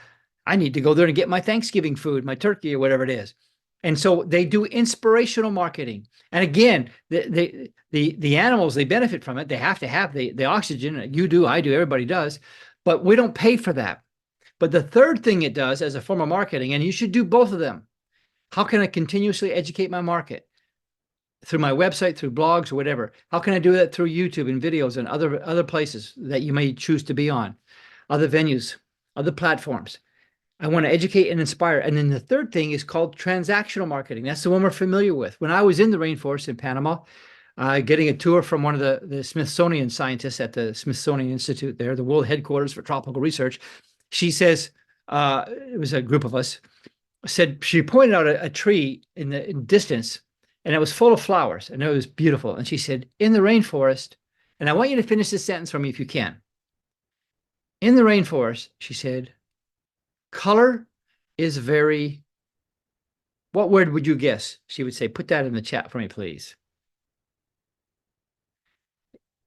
C: need to go there and get my Thanksgiving food, my turkey or whatever it is. And so they do inspirational marketing. And again, the animals, they benefit from it. They have to have the oxygen. You do, I do, everybody does. But we don't pay for that. But the third thing it does as a form of marketing, and you should do both of them. How can I continuously educate my market? Through my website, through blogs or whatever. How can I do that through YouTube and videos and other places that you may choose to be on, other venues, other platforms? I want to educate and inspire. And then the third thing is called transactional marketing. That's the one we're familiar with. When I was in the rainforest in Panama, getting a tour from one of the Smithsonian scientists at the Smithsonian Institute there, the world headquarters for tropical research, she says, it was a group of us, said she pointed out a tree in the distance, and it was full of flowers, and it was beautiful. And she said, in the rainforest, and I want you to finish this sentence for me if you can. In the rainforest, she said, color is very, what word would you guess? She would say, put that in the chat for me, please.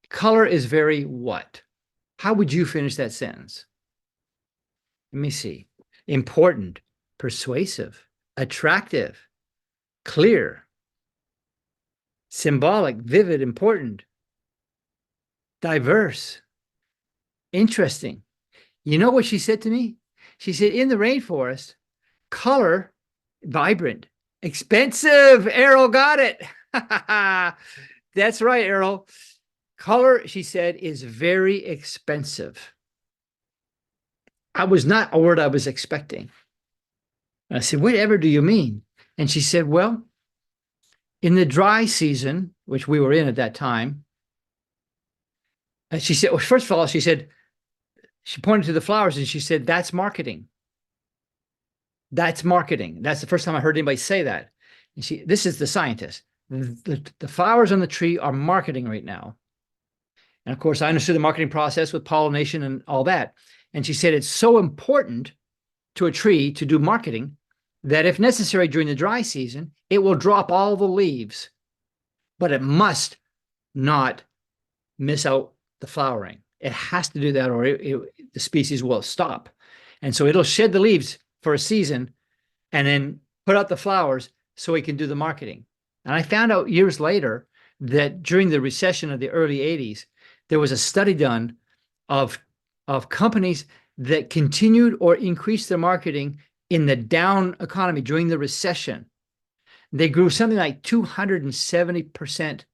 C: Color is very what? How would you finish that sentence? Let me see. Important, persuasive, attractive, clear, symbolic, vivid, important, diverse, interesting. You know what she said to me? She said, in the rainforest, color, vibrant, expensive. Errol got it. That's right, Errol. Color, she said, is very expensive. I was not a word I was expecting. I said, whatever do you mean? And she said, well, in the dry season, which we were in at that time, she said, well, first of all, she said, she pointed to the flowers and she said, that's marketing. That's marketing. That's the first time I heard anybody say that. And this is the scientist. The flowers on the tree are marketing right now. And of course, I understood the marketing process with pollination and all that. And she said, it's so important to a tree to do marketing that if necessary during the dry season, it will drop all the leaves, but it must not miss out the flowering. It has to do that or the species will stop. And so it'll shed the leaves for a season and then put out the flowers so it can do the marketing. And I found out years later that during the recession of the early 80s, there was a study done of companies that continued or increased their marketing in the down economy during the recession. They grew something like 270%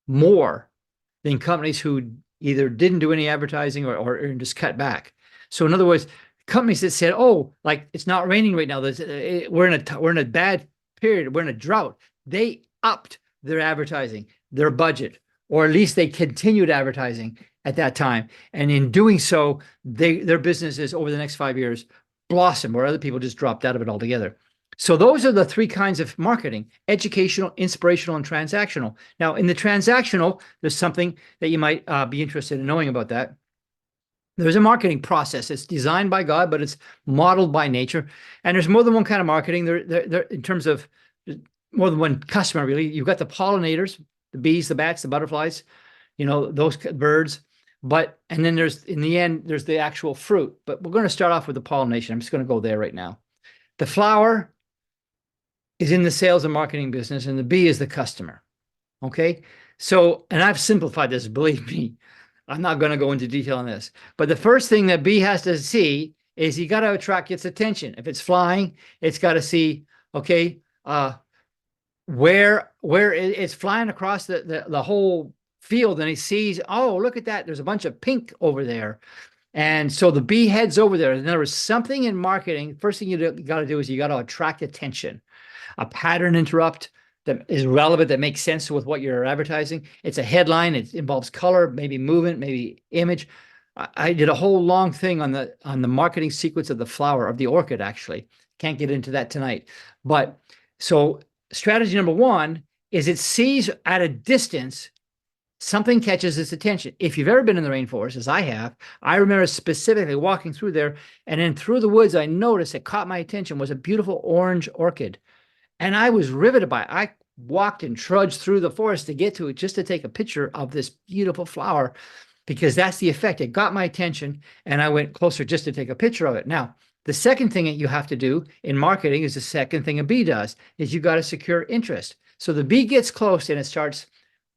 C: more than companies who either didn't do any advertising or just cut back. So in other words, companies that said, oh, like it's not raining right now, we're in a bad period, we're in a drought, they upped their advertising, their budget, or at least they continued advertising at that time. And in doing so, their businesses over the next 5 years blossomed, where other people just dropped out of it altogether. So those are the three kinds of marketing: educational, inspirational, and transactional. Now, in the transactional, there's something that you might be interested in knowing about that. There's a marketing process. It's designed by God, but it's modeled by nature. And there's more than one kind of marketing. There in terms of more than one customer, really. You've got the pollinators, the bees, the bats, the butterflies, those birds. And then in the end, there's the actual fruit. But we're going to start off with the pollination. I'm just going to go there right now. The flower is in the sales and marketing business, and the B is the customer. Okay. So, and I've simplified this, believe me. I'm not going to go into detail on this, but the first thing that B has to see is you got to attract its attention. If it's flying, it's got to see, okay, where it's flying across the whole field, and he sees, oh, look at that. There's a bunch of pink over there. And so the bee heads over there. And there is something in marketing. First thing you got to do is you got to attract attention, a pattern interrupt that is relevant, that makes sense with what you're advertising. It's a headline. It involves color, maybe movement, maybe image. I did a whole long thing on the marketing sequence of the flower, of the orchid, actually. Can't get into that tonight. But so strategy number one is it sees at a distance, something catches its attention. If you've ever been in the rainforest, as I have, I remember specifically walking through there, and then through the woods, I noticed it caught my attention was a beautiful orange orchid. And I was riveted by it. I walked and trudged through the forest to get to it just to take a picture of this beautiful flower, because that's the effect. It got my attention, and I went closer just to take a picture of it. Now, the second thing that you have to do in marketing is the second thing a bee does, is you got to secure interest. So the bee gets close and it starts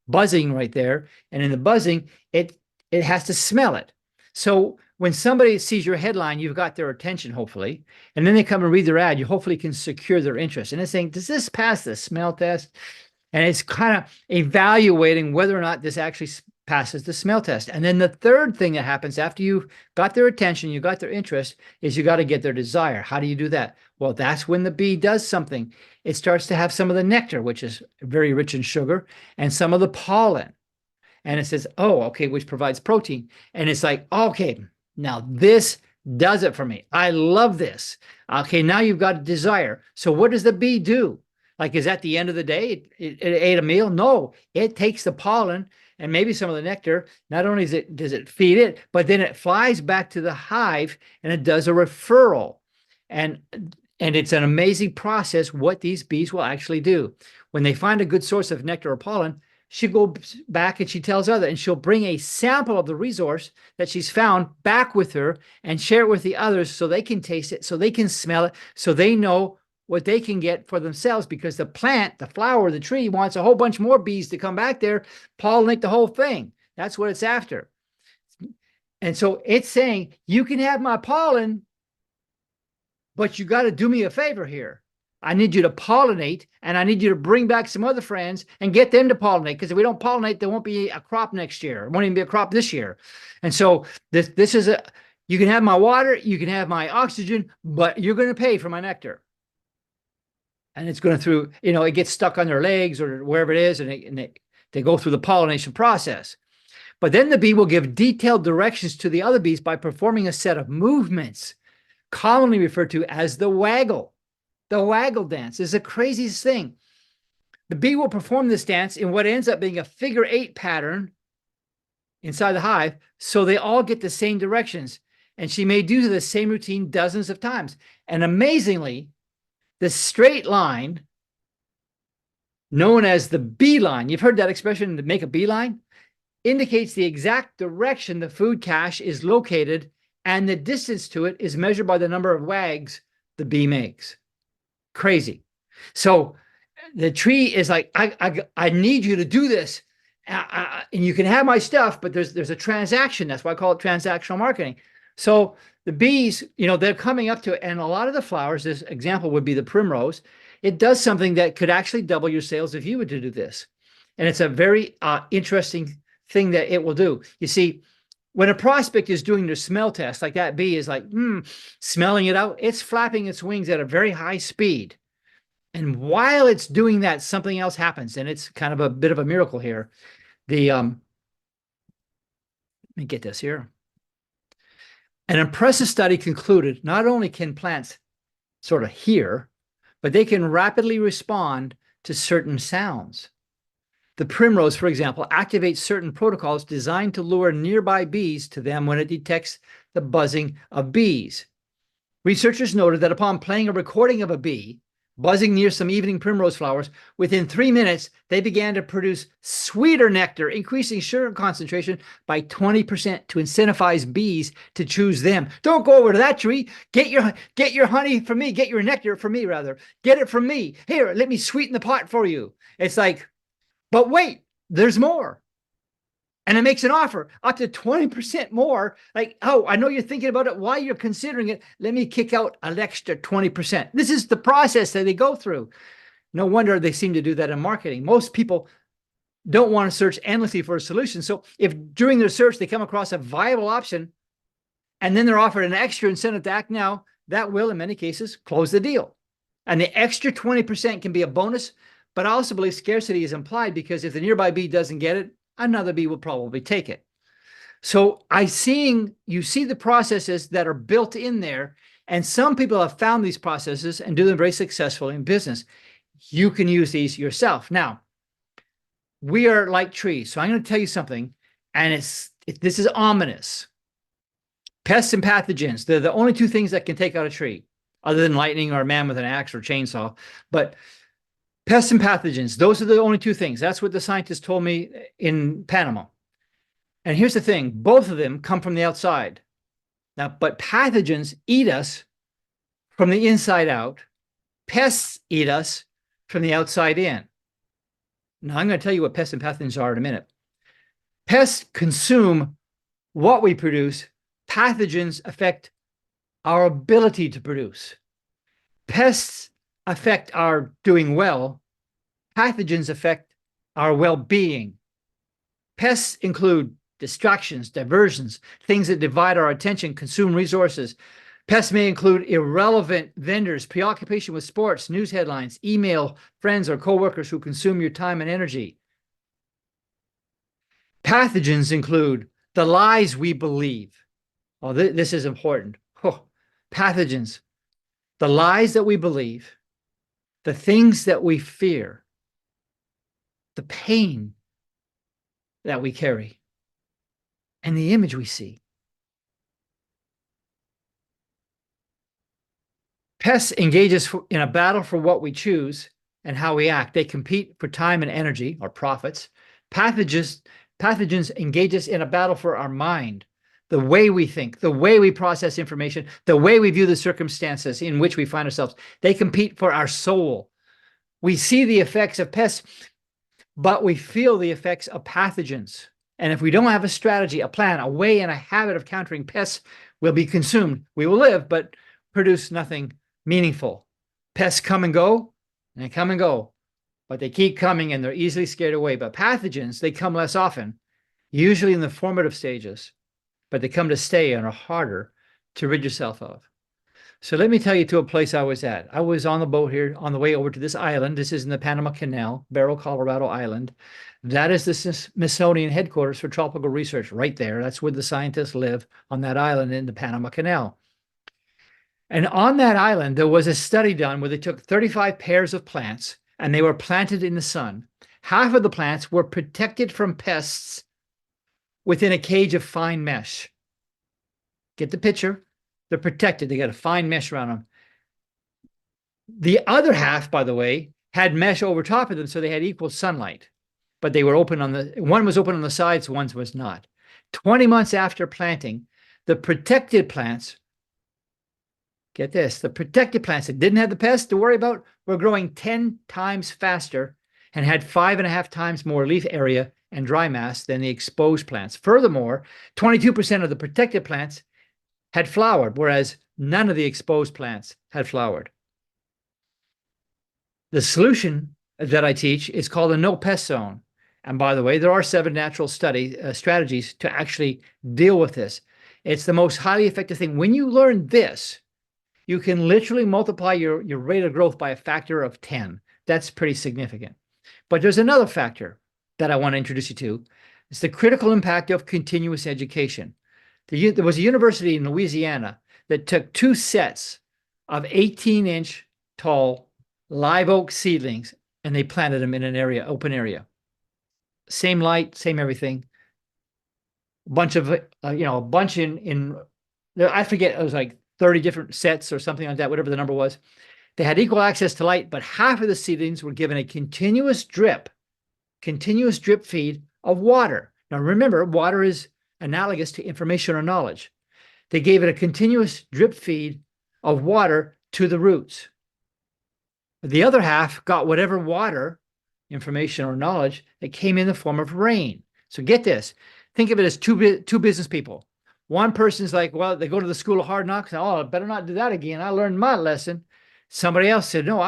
C: buzzing right there. And in the buzzing, it has to smell it. So when somebody sees your headline, you've got their attention, hopefully, and then they come and read their ad, you hopefully can secure their interest. And it's saying, does this pass the smell test? And it's kind of evaluating whether or not this actually passes the smell test. And then the third thing that happens after you got their attention, you got their interest, is you got to get their desire. How do you do that? Well, that's when the bee does something. It starts to have some of the nectar, which is very rich in sugar, and some of the pollen. And it says, oh, okay, which provides protein. And it's like, okay, now this does it for me. I love this. Okay, now you've got a desire. So what does the bee do? Like, is at the end of the day, it ate a meal? No, it takes the pollen and maybe some of the nectar. Not only does it feed it, but then it flies back to the hive and it does a referral. And it's an amazing process what these bees will actually do. When they find a good source of nectar or pollen, she'll go back and she tells others, and she'll bring a sample of the resource that she's found back with her and share it with the others so they can taste it, so they can smell it, so they know what they can get for themselves, because the plant, the flower, the tree wants a whole bunch more bees to come back there, pollinate the whole thing. That's what it's after. And so it's saying, you can have my pollen, but you got to do me a favor here. I need you to pollinate, and I need you to bring back some other friends and get them to pollinate, because if we don't pollinate, there won't be a crop next year. It won't even be a crop this year. And so this is you can have my water, you can have my oxygen, but you're going to pay for my nectar. And it's going through, it gets stuck on their legs or wherever it is, and they go through the pollination process. But then the bee will give detailed directions to the other bees by performing a set of movements, commonly referred to as the waggle. The waggle dance is the craziest thing. The bee will perform this dance in what ends up being a figure-8 pattern inside the hive, so they all get the same directions. And she may do the same routine dozens of times. And amazingly, the straight line, known as the beeline, you've heard that expression, to make a beeline, indicates the exact direction the food cache is located, and the distance to it is measured by the number of wags the bee makes. Crazy. So the tree is like, I need you to do this, and you can have my stuff, but there's a transaction. That's why I call it transactional marketing. So the bees, they're coming up to it, and a lot of the flowers, this example would be the primrose. It does something that could actually double your sales if you were to do this. And it's a very interesting thing that it will do. You see, when a prospect is doing their smell test, like that bee is like, smelling it out, it's flapping its wings at a very high speed. And while it's doing that, something else happens. And it's kind of a bit of a miracle here. Let me get this here. An impressive study concluded not only can plants sort of hear, but they can rapidly respond to certain sounds. The primrose, for example, activates certain protocols designed to lure nearby bees to them when it detects the buzzing of bees. Researchers noted that upon playing a recording of a bee buzzing near some evening primrose flowers. Within 3 minutes, they began to produce sweeter nectar, increasing sugar concentration by 20% to incentivize bees to choose them. Don't go over to that tree. Get your honey from me. Get your nectar from me, rather. Get it from me. Here, let me sweeten the pot for you. It's like, but wait, there's more. And it makes an offer up to 20% more. Like, oh, I know you're thinking about it. While you're considering it, let me kick out an extra 20%. This is the process that they go through. No wonder they seem to do that in marketing. Most people don't want to search endlessly for a solution. So if during their search they come across a viable option and then they're offered an extra incentive to act now, that will, in many cases, close the deal. And the extra 20% can be a bonus, but I also believe scarcity is implied because if the nearby bee doesn't get it, another bee will probably take it. So you see the processes that are built in there, and some people have found these processes and do them very successfully in business. You can use these yourself. Now, we are like trees. So I'm going to tell you something, and this is ominous. Pests and pathogens, they're the only two things that can take out a tree, other than lightning or a man with an axe or chainsaw. But pests and pathogens, those are the only two things. That's what the scientists told me in Panama. And here's the thing, both of them come from the outside. Now, but pathogens eat us from the inside out. Pests eat us from the outside in. Now, I'm going to tell you what pests and pathogens are in a minute. Pests consume what we produce. Pathogens affect our ability to produce. Pests affect our doing well. Pathogens affect our well-being. Pests include distractions, diversions, things that divide our attention, consume resources. Pests may include irrelevant vendors, preoccupation with sports, news headlines, email, friends, or coworkers who consume your time and energy. Pathogens include the lies we believe. Oh, this is important. Oh, pathogens, the lies that we believe, the things that we fear, the pain that we carry, and the image we see. Pests engage us in a battle for what we choose and how we act. They compete for time and energy, or profits. Pathogens engage us in a battle for our mind, the way we think, the way we process information, the way we view the circumstances in which we find ourselves. They compete for our soul. We see the effects of pests, but we feel the effects of pathogens. And if we don't have a strategy, a plan, a way, and a habit of countering pests, we'll be consumed. We will live, but produce nothing meaningful. Pests come and go, and they come and go, but they keep coming and they're easily scared away. But pathogens, they come less often, usually in the formative stages, but they come to stay and are harder to rid yourself of. So let me tell you to a place I was at. I was on the boat here on the way over to this island. This is in the Panama Canal, Barrow, Colorado Island. That is the Smithsonian headquarters for tropical research right there. That's where the scientists live, on that island in the Panama Canal. And on that island, there was a study done where they took 35 pairs of plants and they were planted in the sun. Half of the plants were protected from pests within a cage of fine mesh. Get the picture? They're protected. They got a fine mesh around them. The other half, by the way, had mesh over top of them, so they had equal sunlight. But they were open one was open on the sides, one was not. 20 months after planting, the protected plants, get this, the protected plants that didn't have the pests to worry about were growing 10 times faster and had 5.5 times more leaf area and dry mass than the exposed plants. Furthermore, 22% of the protected plants had flowered, whereas none of the exposed plants had flowered. The solution that I teach is called a no-pest zone. And by the way, there are 7 natural strategies to actually deal with this. It's the most highly effective thing. When you learn this, you can literally multiply your rate of growth by a factor of 10. That's pretty significant. But there's another factor that I want to introduce you to. It's the critical impact of continuous education. There was a university in Louisiana that took 2 sets of 18-inch tall live oak seedlings and they planted them in an area, open area. Same light, same everything. A bunch of, a bunch I forget, it was like 30 different sets or something like that, whatever the number was. They had equal access to light, but half of the seedlings were given a continuous drip feed of water. Now remember, water is analogous to information or knowledge. They gave it a continuous drip feed of water to the roots. The other half got whatever water, information or knowledge, that came in the form of rain. So get this. Think of it as two business people. One person's like, well, they go to the school of hard knocks. Oh, I better not do that again. I learned my lesson. Somebody else said, no,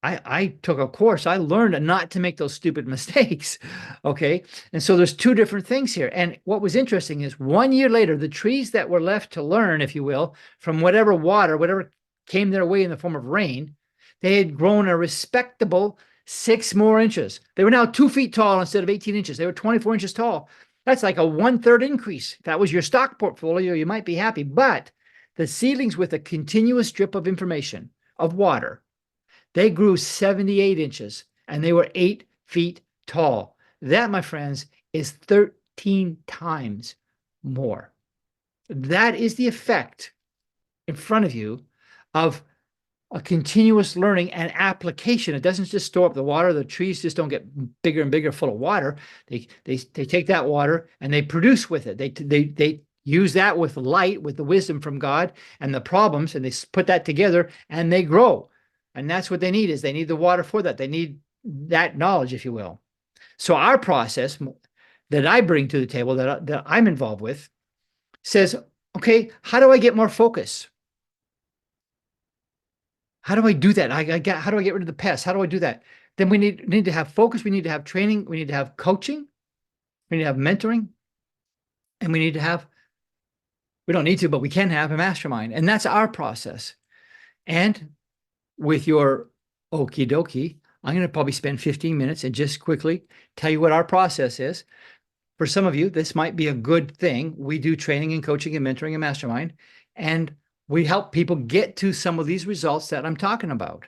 C: I took a course. I learned not to make those stupid mistakes. Okay. And so there's two different things here. And what was interesting is 1 year later, the trees that were left to learn, if you will, from whatever water, whatever came their way in the form of rain, they had grown a respectable 6 more inches. They were now 2 feet tall instead of 18 inches. They were 24 inches tall. That's like a 1/3 increase. If that was your stock portfolio, you might be happy. But the seedlings with a continuous drip of information, of water, they grew 78 inches and they were 8 feet tall. That, my friends, is 13 times more. That is the effect in front of you of a continuous learning and application. It doesn't just store up the water. The trees just don't get bigger and bigger full of water. They take that water and they produce with it. They use that with light, with the wisdom from God and the problems, and they put that together and they grow. And that's what they need, is they need the water for that. They need that knowledge, if you will. So our process that I bring to the table, that I'm involved with, says, okay, how do I get more focus? How do I do that? How do I get rid of the pests? How do I do that? Then we need to have focus. We need to have training. We need to have coaching. We need to have mentoring. And we need to have, we don't need to, but we can have a mastermind. And that's our process. And with your okie dokie, I'm going to probably spend 15 minutes and just quickly tell you what our process is. For some of you, this might be a good thing. We do training and coaching and mentoring and mastermind, and we help people get to some of these results that I'm talking about.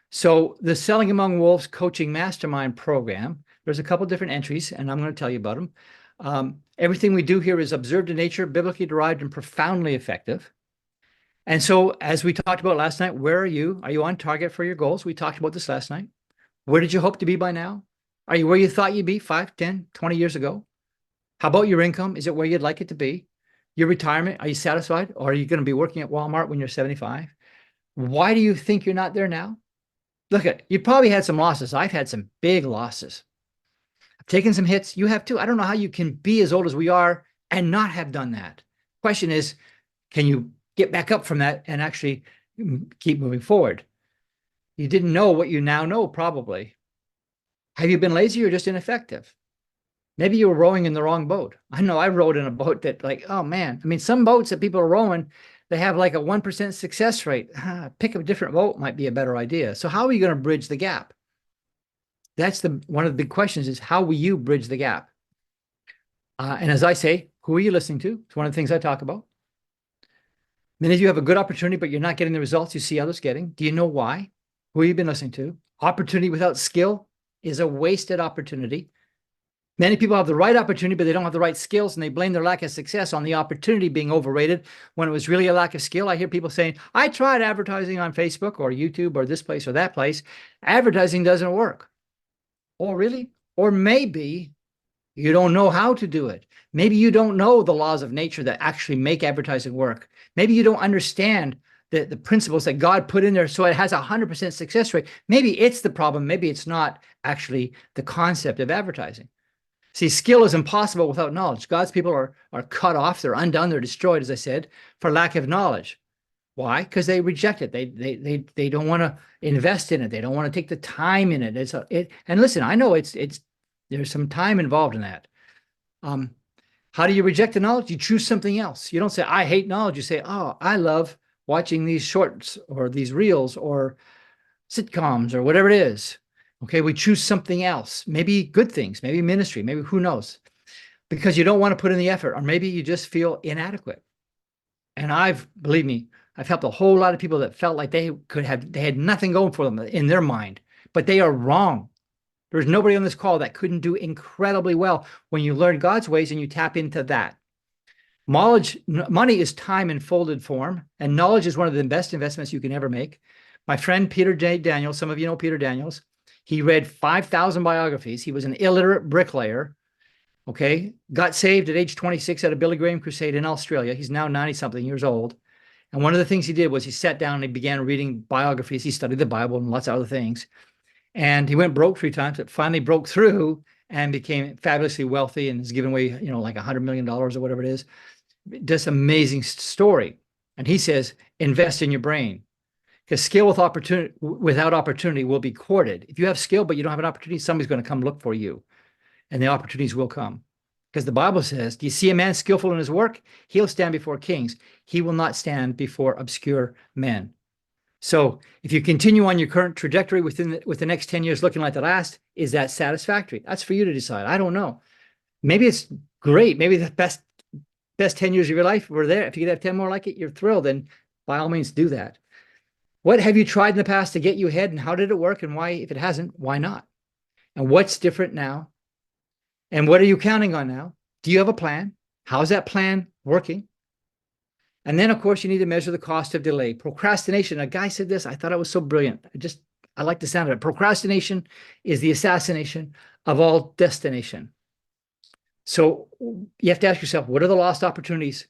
C: So the Selling Among Wolves Coaching Mastermind program, there's a couple different entries, and I'm going to tell you about them. Everything we do here is observed in nature, biblically derived, and profoundly effective. And so, as we talked about last night, where are you? Are you on target for your goals? We talked about this last night. Where did you hope to be by now? Are you where you thought you'd be 5, 10, 20 years ago? How about your income? Is it where you'd like it to be? Your retirement, are you satisfied? Or are you going to be working at Walmart when you're 75? Why do you think you're not there now? Look at, you probably had some losses. I've had some big losses. I've taken some hits. You have too. I don't know how you can be as old as we are and not have done that. Question is, can you get back up from that and actually keep moving forward? You didn't know what you now know, probably. Have you been lazy or just ineffective? Maybe you were rowing in the wrong boat. I know I rowed in a boat that, like, oh man, I mean, some boats that people are rowing, they have like a 1% success rate. Pick a different boat might be a better idea. So how are you going to bridge the gap? That's one of the big questions, is how will you bridge the gap? And as I say, who are you listening to? It's one of the things I talk about. Many of you have a good opportunity, but you're not getting the results you see others getting. Do you know why? Who have you been listening to? Opportunity without skill is a wasted opportunity. Many people have the right opportunity, but they don't have the right skills, and they blame their lack of success on the opportunity being overrated when it was really a lack of skill. I hear people saying, I tried advertising on Facebook or YouTube or this place or that place. Advertising doesn't work. Oh, really? Or maybe you don't know how to do it. Maybe you don't know the laws of nature that actually make advertising work. Maybe you don't understand the principles that God put in there so it has a 100% success rate. Maybe it's the problem. Maybe it's not actually the concept of advertising. See, skill is impossible without knowledge. God's people are cut off, they're undone, they're destroyed, as I said, for lack of knowledge. Why? Because they reject it. They don't want to invest in it. They don't want to take the time in it. And listen, I know there's some time involved in that. How do you reject the knowledge? You choose something else. You don't say, I hate knowledge. You say, oh, I love watching these shorts or these reels or sitcoms or whatever it is. Okay, we choose something else, maybe good things, maybe ministry, maybe who knows, because you don't want to put in the effort, or maybe you just feel inadequate. And believe me, I've helped a whole lot of people that felt like they had nothing going for them in their mind, but they are wrong. There's nobody on this call that couldn't do incredibly well when you learn God's ways and you tap into that. Money is time in folded form, and knowledge is one of the best investments you can ever make. My friend Peter J. Daniels, some of you know Peter Daniels. He read 5,000 biographies. He was an illiterate bricklayer. Okay, got saved at age 26 at a Billy Graham crusade in Australia. He's now 90-something years old. And one of the things he did was he sat down and he began reading biographies. He studied the Bible and lots of other things. And he went broke 3 times, but finally broke through and became fabulously wealthy and has given away, like $100 million or whatever it is. Just amazing story. And he says, invest in your brain, because skill without opportunity will be courted. If you have skill, but you don't have an opportunity, somebody's going to come look for you, and the opportunities will come. Because the Bible says, do you see a man skillful in his work? He'll stand before kings. He will not stand before obscure men. So if you continue on your current trajectory with the next 10 years looking like the last, is that satisfactory? That's for you to decide. I don't know. Maybe it's great. Maybe the best 10 years of your life were there. If you could have 10 more like it, you're thrilled. Then by all means do that. What have you tried in the past to get you ahead, and how did it work? And why, if it hasn't, why not? And what's different now? And what are you counting on now? Do you have a plan? How's that plan working? And then, of course, you need to measure the cost of delay. Procrastination. A guy said this. I thought it was so brilliant. I like the sound of it. Procrastination is the assassination of all destination. So you have to ask yourself, what are the lost opportunities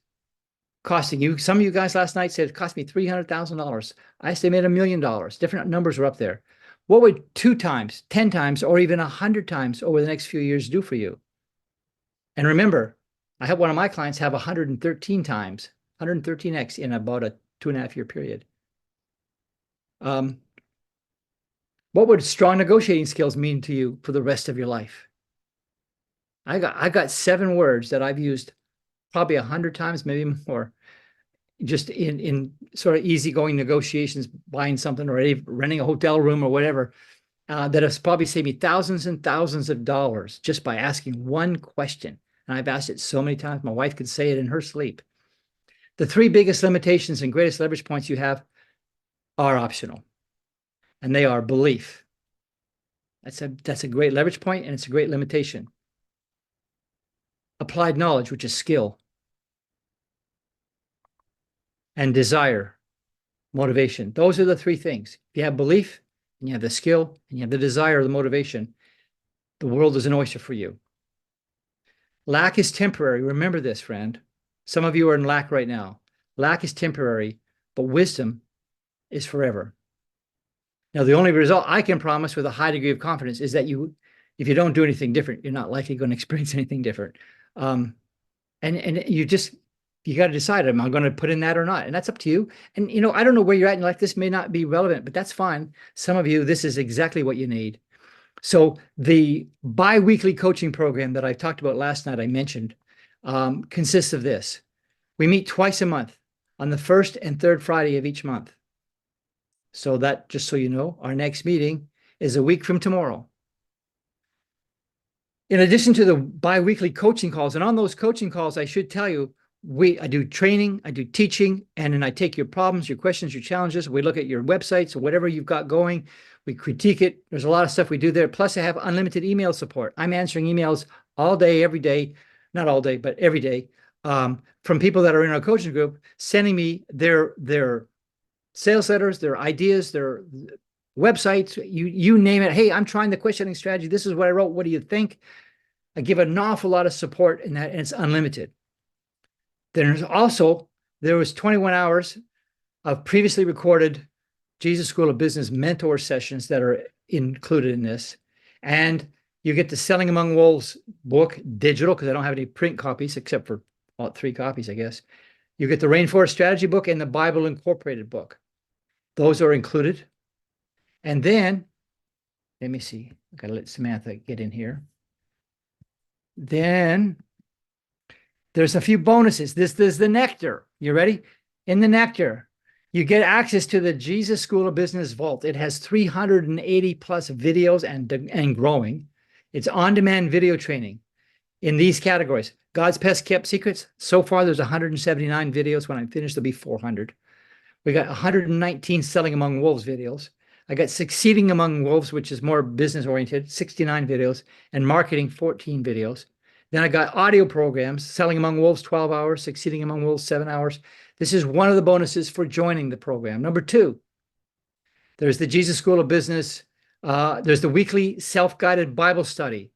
C: costing you? Some of you guys last night said it cost me $300,000. I estimated $1 million. Different numbers were up there. What would 2 times, 10 times, or even 100 times over the next few years do for you? And remember, I had one of my clients have 113 times, 113x in about a 2.5 year period. What would strong negotiating skills mean to you for the rest of your life? I got 7 words that I've used probably 100 times, maybe more, just in sort of easygoing negotiations, buying something or renting a hotel room or whatever, that has probably saved me thousands and thousands of dollars just by asking one question. And I've asked it so many times, my wife could say it in her sleep. The 3 biggest limitations and greatest leverage points you have are optional. And they are belief. That's a great leverage point, and it's a great limitation. Applied knowledge, which is skill. And desire, motivation. Those are the 3 things. If you have belief, and you have the skill, and you have the desire, the motivation, the world is an oyster for you. Lack is temporary. Remember this, friend. Some of you are in lack right now. Lack is temporary, but wisdom is forever. Now, the only result I can promise with a high degree of confidence is that if you don't do anything different, you're not likely going to experience anything different. And you got to decide, am I going to put in that or not? And that's up to you. And, I don't know where you're at in life. This may not be relevant, but that's fine. Some of you, this is exactly what you need. So the bi-weekly coaching program that I talked about last night, I mentioned, consists of this. We meet twice a month on the 1st and 3rd Friday of each month. So that, just so you know, our next meeting is a week from tomorrow. In addition to the bi-weekly coaching calls, and on those coaching calls, I should tell you, I do training, I do teaching, and then I take your problems, your questions, your challenges. We look at your websites or whatever you've got going. We critique it. There's a lot of stuff we do there. Plus, I have unlimited email support. I'm answering emails all day, every day, not all day, but every day, from people that are in our coaching group, sending me their sales letters, their ideas, their websites, you name it. Hey, I'm trying the questioning strategy. This is what I wrote. What do you think? I give an awful lot of support in that, and it's unlimited. There was 21 hours of previously recorded Jesus School of Business mentor sessions that are included in this. And you get the Selling Among Wolves book, digital, because I don't have any print copies except for 3 copies, I guess. You get the Rainforest Strategy book and the Bible Incorporated book. Those are included. And then, let me see. I've got to let Samantha get in here. Then there's a few bonuses. This is the nectar. You ready? In the nectar, you get access to the Jesus School of Business Vault. It has 380 plus videos and growing. It's on-demand video training in these categories. God's Best Kept Secrets. So far, there's 179 videos. When I'm finished, there'll be 400. We got 119 Selling Among Wolves videos. I got Succeeding Among Wolves, which is more business oriented, 69 videos, and Marketing, 14 videos. Then I got audio programs, Selling Among Wolves, 12 hours, Succeeding Among Wolves, 7 hours. This is one of the bonuses for joining the program. Number 2, there's the Jesus School of Business. There's the weekly self-guided Bible study.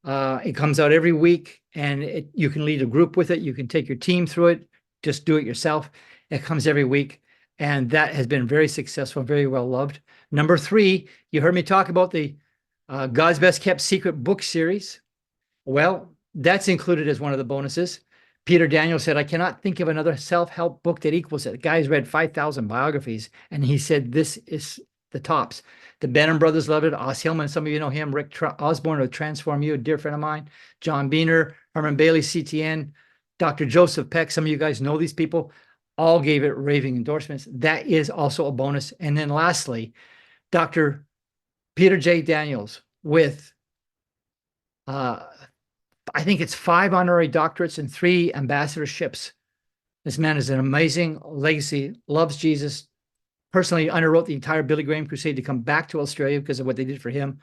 C: It comes out every week, and you can lead a group with it. You can take your team through it. Just do it yourself. It comes every week, and that has been very successful, very well loved. Number 3, you heard me talk about the God's Best Kept Secret book series. Well, that's included as one of the bonuses. Peter Daniel said, I cannot think of another self-help book that equals it. The guy's read 5,000 biographies, and he said this is the tops. The Benham brothers loved it. Os Hillman, some of you know him. Rick Osborne of Transform You, a dear friend of mine. John Beener, Herman Bailey, CTN, Dr. Joseph Peck. Some of you guys know these people. All gave it raving endorsements. That is also a bonus. And then lastly, Dr. Peter J. Daniels with, I think it's 5 honorary doctorates and 3 ambassadorships. This man is an amazing legacy, loves Jesus. Personally underwrote the entire Billy Graham crusade to come back to Australia because of what they did for him.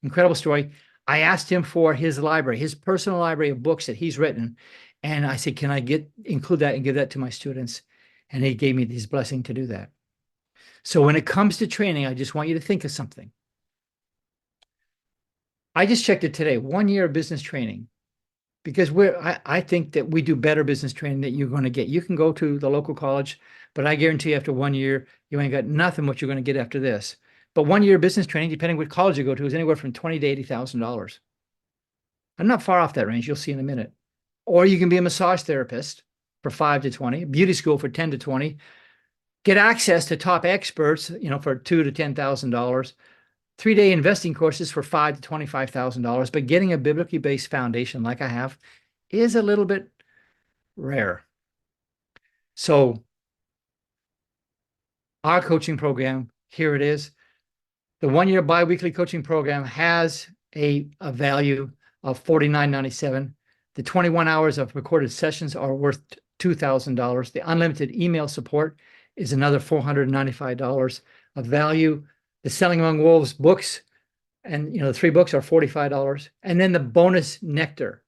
C: Incredible story. I asked him for his library, his personal library of books that he's written. And I said, can I include that and give that to my students? And he gave me his blessing to do that. So when it comes to training, I just want you to think of something. I just checked it today, 1 year of business training, because I think that we do better business training that you're going to get. You can go to the local college, but I guarantee you after 1 year, you ain't got nothing what you're going to get after this. But 1 year of business training, depending what college you go to, is anywhere from $20,000 to $80,000. I'm not far off that range. You'll see in a minute. Or you can be a massage therapist for 5 to 20, beauty school for 10 to 20, get access to top experts, for $2,000 to $10,000, 3-day investing courses for $5,000 to $25,000. But getting a biblically based foundation like I have is a little bit rare. So our coaching program, here it is. The 1 year biweekly coaching program has a value of $49.97. The 21 hours of recorded sessions are worth $2,000. The unlimited email support is another $495 of value. The Selling Among Wolves books, and the 3 books are $45. And then the bonus nectar,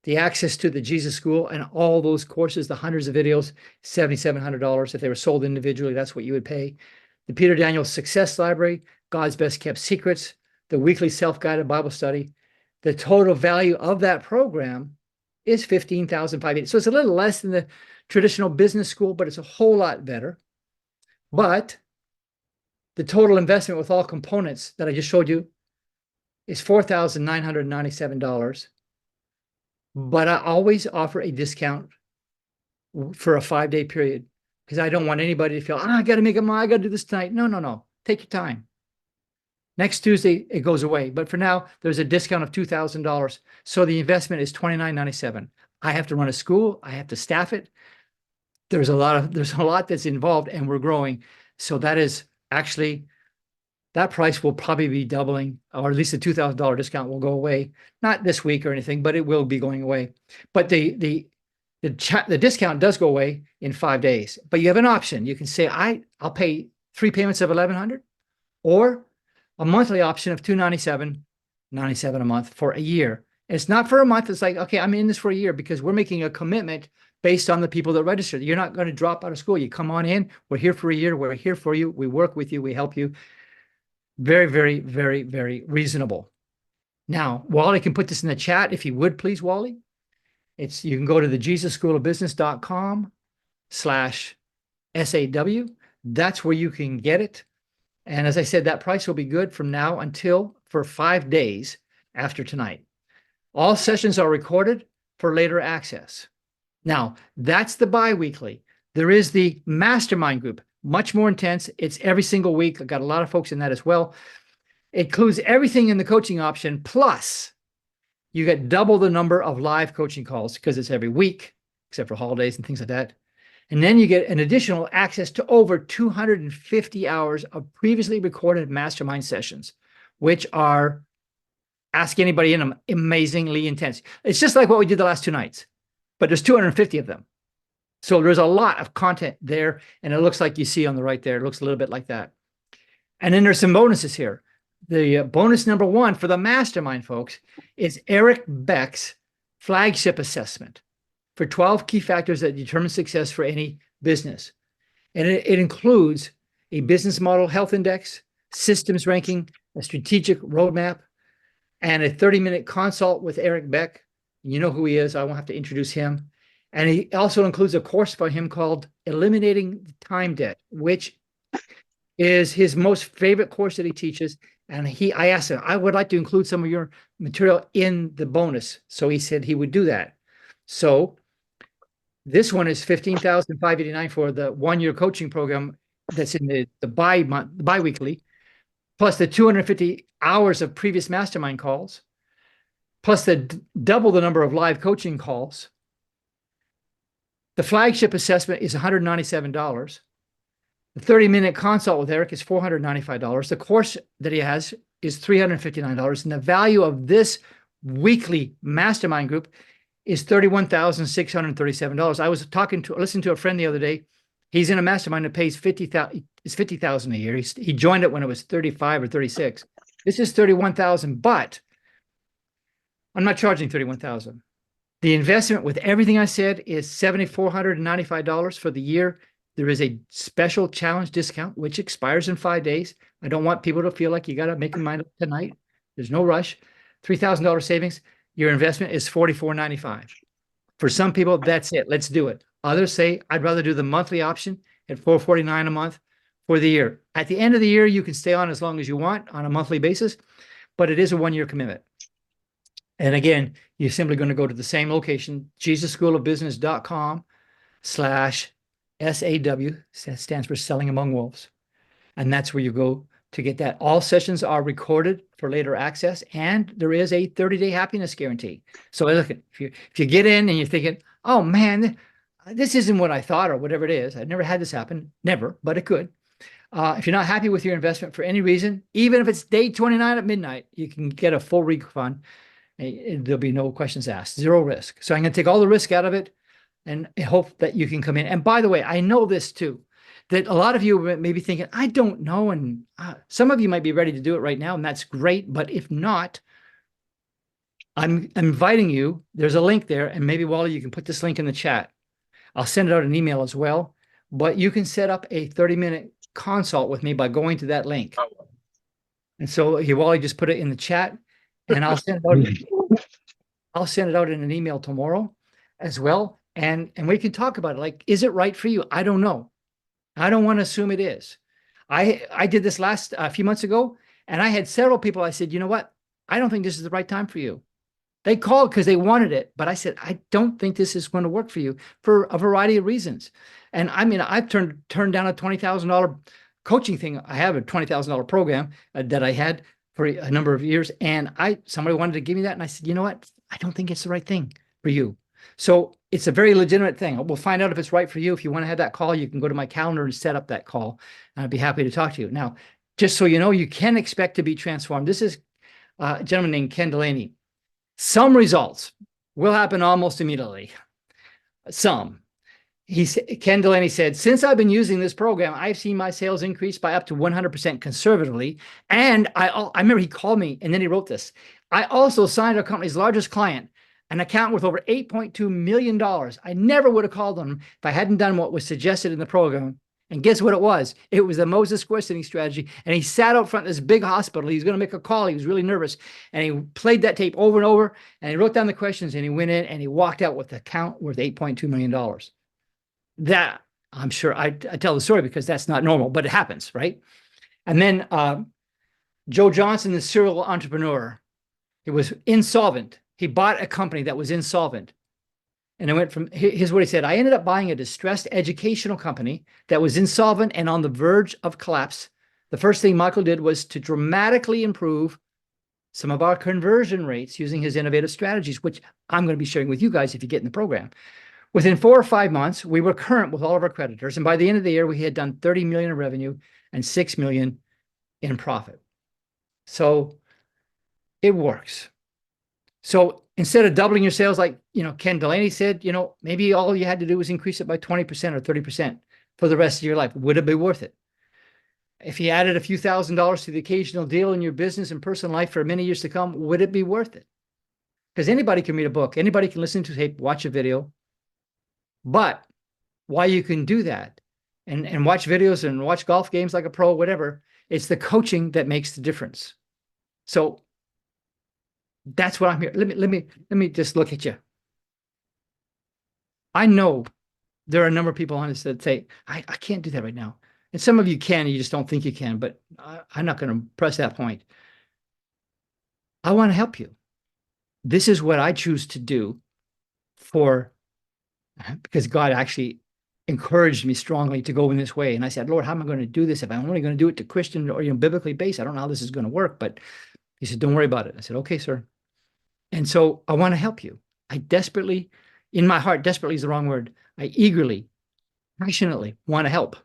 C: the access to the Jesus School and all those courses, the hundreds of videos, $7,700. If they were sold individually, that's what you would pay. The Peter Daniels Success Library, God's Best Kept Secrets, the weekly self-guided Bible study. The total value of that program is $15,580. So it's a little less than the traditional business school, but it's a whole lot better. But the total investment with all components that I just showed you is $4,997. But I always offer a discount for a 5-day period because I don't want anybody to feel, I got to make I got to do this tonight. No. Take your time. Next Tuesday, it goes away. But for now, there's a discount of $2,000. So the investment is $29.97. I have to run a school. I have to staff it. There's a lot that's involved, and we're growing. So that is actually, that price will probably be doubling, or at least the $2,000 discount will go away. Not this week or anything, but it will be going away. But the discount does go away in 5 days. But you have an option. You can say, I'll pay 3 payments of $1,100, or a monthly option of $297.97 a month for a year. And it's not for a month. It's like, okay, I'm in this for a year because we're making a commitment based on the people that register. You're not going to drop out of school. You come on in. We're here for a year. We're here for you. We work with you. We help you. Very, very, very, very reasonable. Now, Wally can put this in the chat if you would, please, Wally. You can go to the JesusSchoolOfBusiness.com/SAW. That's where you can get it. And as I said, that price will be good from now until for 5 days after tonight. All sessions are recorded for later access. Now, that's the bi-weekly. There is the mastermind group, much more intense. It's every single week. I've got a lot of folks in that as well. It includes everything in the coaching option, plus you get double the number of live coaching calls because it's every week, except for holidays and things like that. And then you get an additional access to over 250 hours of previously recorded mastermind sessions, which are, ask anybody in them, amazingly intense. It's just like what we did the last 2 nights, but there's 250 of them. So there's a lot of content there, and it looks like you see on the right there. It looks a little bit like that. And then there's some bonuses here. The bonus number 1 for the mastermind folks is Eric Beck's flagship assessment for 12 key factors that determine success for any business. And it includes a business model health index, systems ranking, a strategic roadmap, and a 30-minute consult with Eric Beck. You know who he is. I won't have to introduce him. And he also includes a course by him called Eliminating the Time Debt, which is his most favorite course that he teaches. And I asked him, I would like to include some of your material in the bonus. So he said he would do that. So this one is $15,589 for the 1-year coaching program that's in the bi-weekly, plus the 250 hours of previous mastermind calls, plus the double the number of live coaching calls. The flagship assessment is $197. The 30-minute consult with Eric is $495. The course that he has is $359. And the value of this weekly mastermind group is $31,637. I was listening to a friend the other day. He's in a mastermind that pays $50,000 a year. He joined it when it was 35 or 36. This is 31,000, but I'm not charging 31,000. The investment with everything I said is $7,495 for the year. There is a special challenge discount, which expires in 5 days. I don't want people to feel like you got to make your mind up tonight. There's no rush. $3,000 savings. Your investment is $4,495. For some people, that's it. Let's do it. Others say, I'd rather do the monthly option at $449 a month for the year. At the end of the year, you can stay on as long as you want on a monthly basis, but it is a 1-year commitment. And again, you're simply going to go to the same location, JesusSchoolOfBusiness.com/SAW, stands for Selling Among Wolves. And that's where you go to get that. All sessions are recorded for later access, and there is a 30-day happiness guarantee. So look, if you get in and you're thinking, oh man, this isn't what I thought, or whatever it is. I've never had this happen, never, but it could. If you're not happy with your investment for any reason, even if it's day 29 at midnight, you can get a full refund. There'll be no questions asked, zero risk. So I'm going to take all the risk out of it and hope that you can come in. And by the way, I know this too, that a lot of you may be thinking, I don't know. And some of you might be ready to do it right now, and that's great. But if not, I'm inviting you. There's a link there, and maybe Wally, you can put this link in the chat. I'll send it out an email as well, but you can set up a 30-minute consult with me by going to that link. And so Wally just put it in the chat, and I'll send it out in an email tomorrow as well. And we can talk about it. Like, is it right for you? I don't know. I don't want to assume it is. I did this a few months ago, and I had several people. I said, you know what? I don't think this is the right time for you. They called because they wanted it, but I said, I don't think this is going to work for you for a variety of reasons. And I mean, I've turned down a $20,000 coaching thing. I have a $20,000 program that I had for a number of years, and somebody wanted to give me that, and I said, you know what? I don't think it's the right thing for you. So it's a very legitimate thing. We'll find out if it's right for you. If you want to have that call, you can go to my calendar and set up that call, and I'd be happy to talk to you. Now, just so you know, you can expect to be transformed. This is a gentleman named Ken Delaney. Some results will happen almost immediately. Some. Ken Delaney said, since I've been using this program, I've seen my sales increase by up to 100% conservatively. And I remember he called me and then he wrote this. I also signed our company's largest client, an account worth over $8.2 million. I never would have called on him if I hadn't done what was suggested in the program. And guess what it was? It was the Moses square sitting strategy. And he sat out front of this big hospital. He was going to make a call. He was really nervous. And he played that tape over and over. And he wrote down the questions. And he went in and he walked out with an account worth $8.2 million. That, I'm sure, I tell the story because that's not normal, but it happens, right? And then Joe Johnson, the serial entrepreneur, he was insolvent. He bought a company that was insolvent. And it went from, here's what he said. I ended up buying a distressed educational company that was insolvent and on the verge of collapse. The first thing Michael did was to dramatically improve some of our conversion rates using his innovative strategies, which I'm going to be sharing with you guys if you get in the program. Within 4 or 5 months, we were current with all of our creditors. And by the end of the year, we had done 30 million in revenue and 6 million in profit. So it works. So instead of doubling your sales, like, Ken Delaney said, maybe all you had to do was increase it by 20% or 30% for the rest of your life. Would it be worth it? If you added a few $1,000s to the occasional deal in your business and personal life for many years to come, would it be worth it? because anybody can read a book, anybody can listen to tape, watch a video. But why you can do that and watch videos and watch golf games like a pro, whatever, it's the coaching that makes the difference. So that's what I'm here. Let me just look at you. I know there are a number of people on this that say, I can't do that right now. And some of you can, you just don't think you can, but I'm not going to press that point. I want to help you. This is what I choose to do because God actually encouraged me strongly to go in this way. And I said, Lord, how am I going to do this? If I'm only going to do it to Christian or biblically based, I don't know how this is going to work. But he said, don't worry about it. I said, okay, sir. And so I want to help you. I desperately, in my heart, desperately is the wrong word. I eagerly, passionately want to help.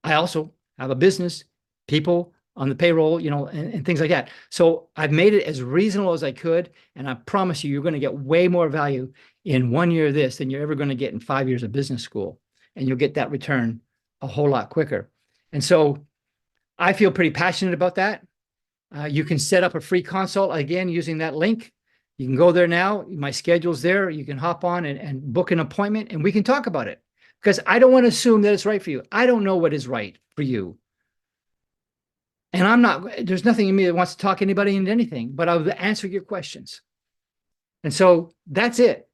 C: I also have a business, people on the payroll, and things like that. So I've made it as reasonable as I could. And I promise you're going to get way more value in 1 year of this than you're ever going to get in 5 years of business school. And you'll get that return a whole lot quicker. And so I feel pretty passionate about that. You can set up a free consult again using that link. You can go there now. My schedule's there. You can hop on and book an appointment and we can talk about it. Because I don't want to assume that it's right for you. I don't know what is right for you. And there's nothing in me that wants to talk anybody into anything, but I'll answer your questions. And so that's it.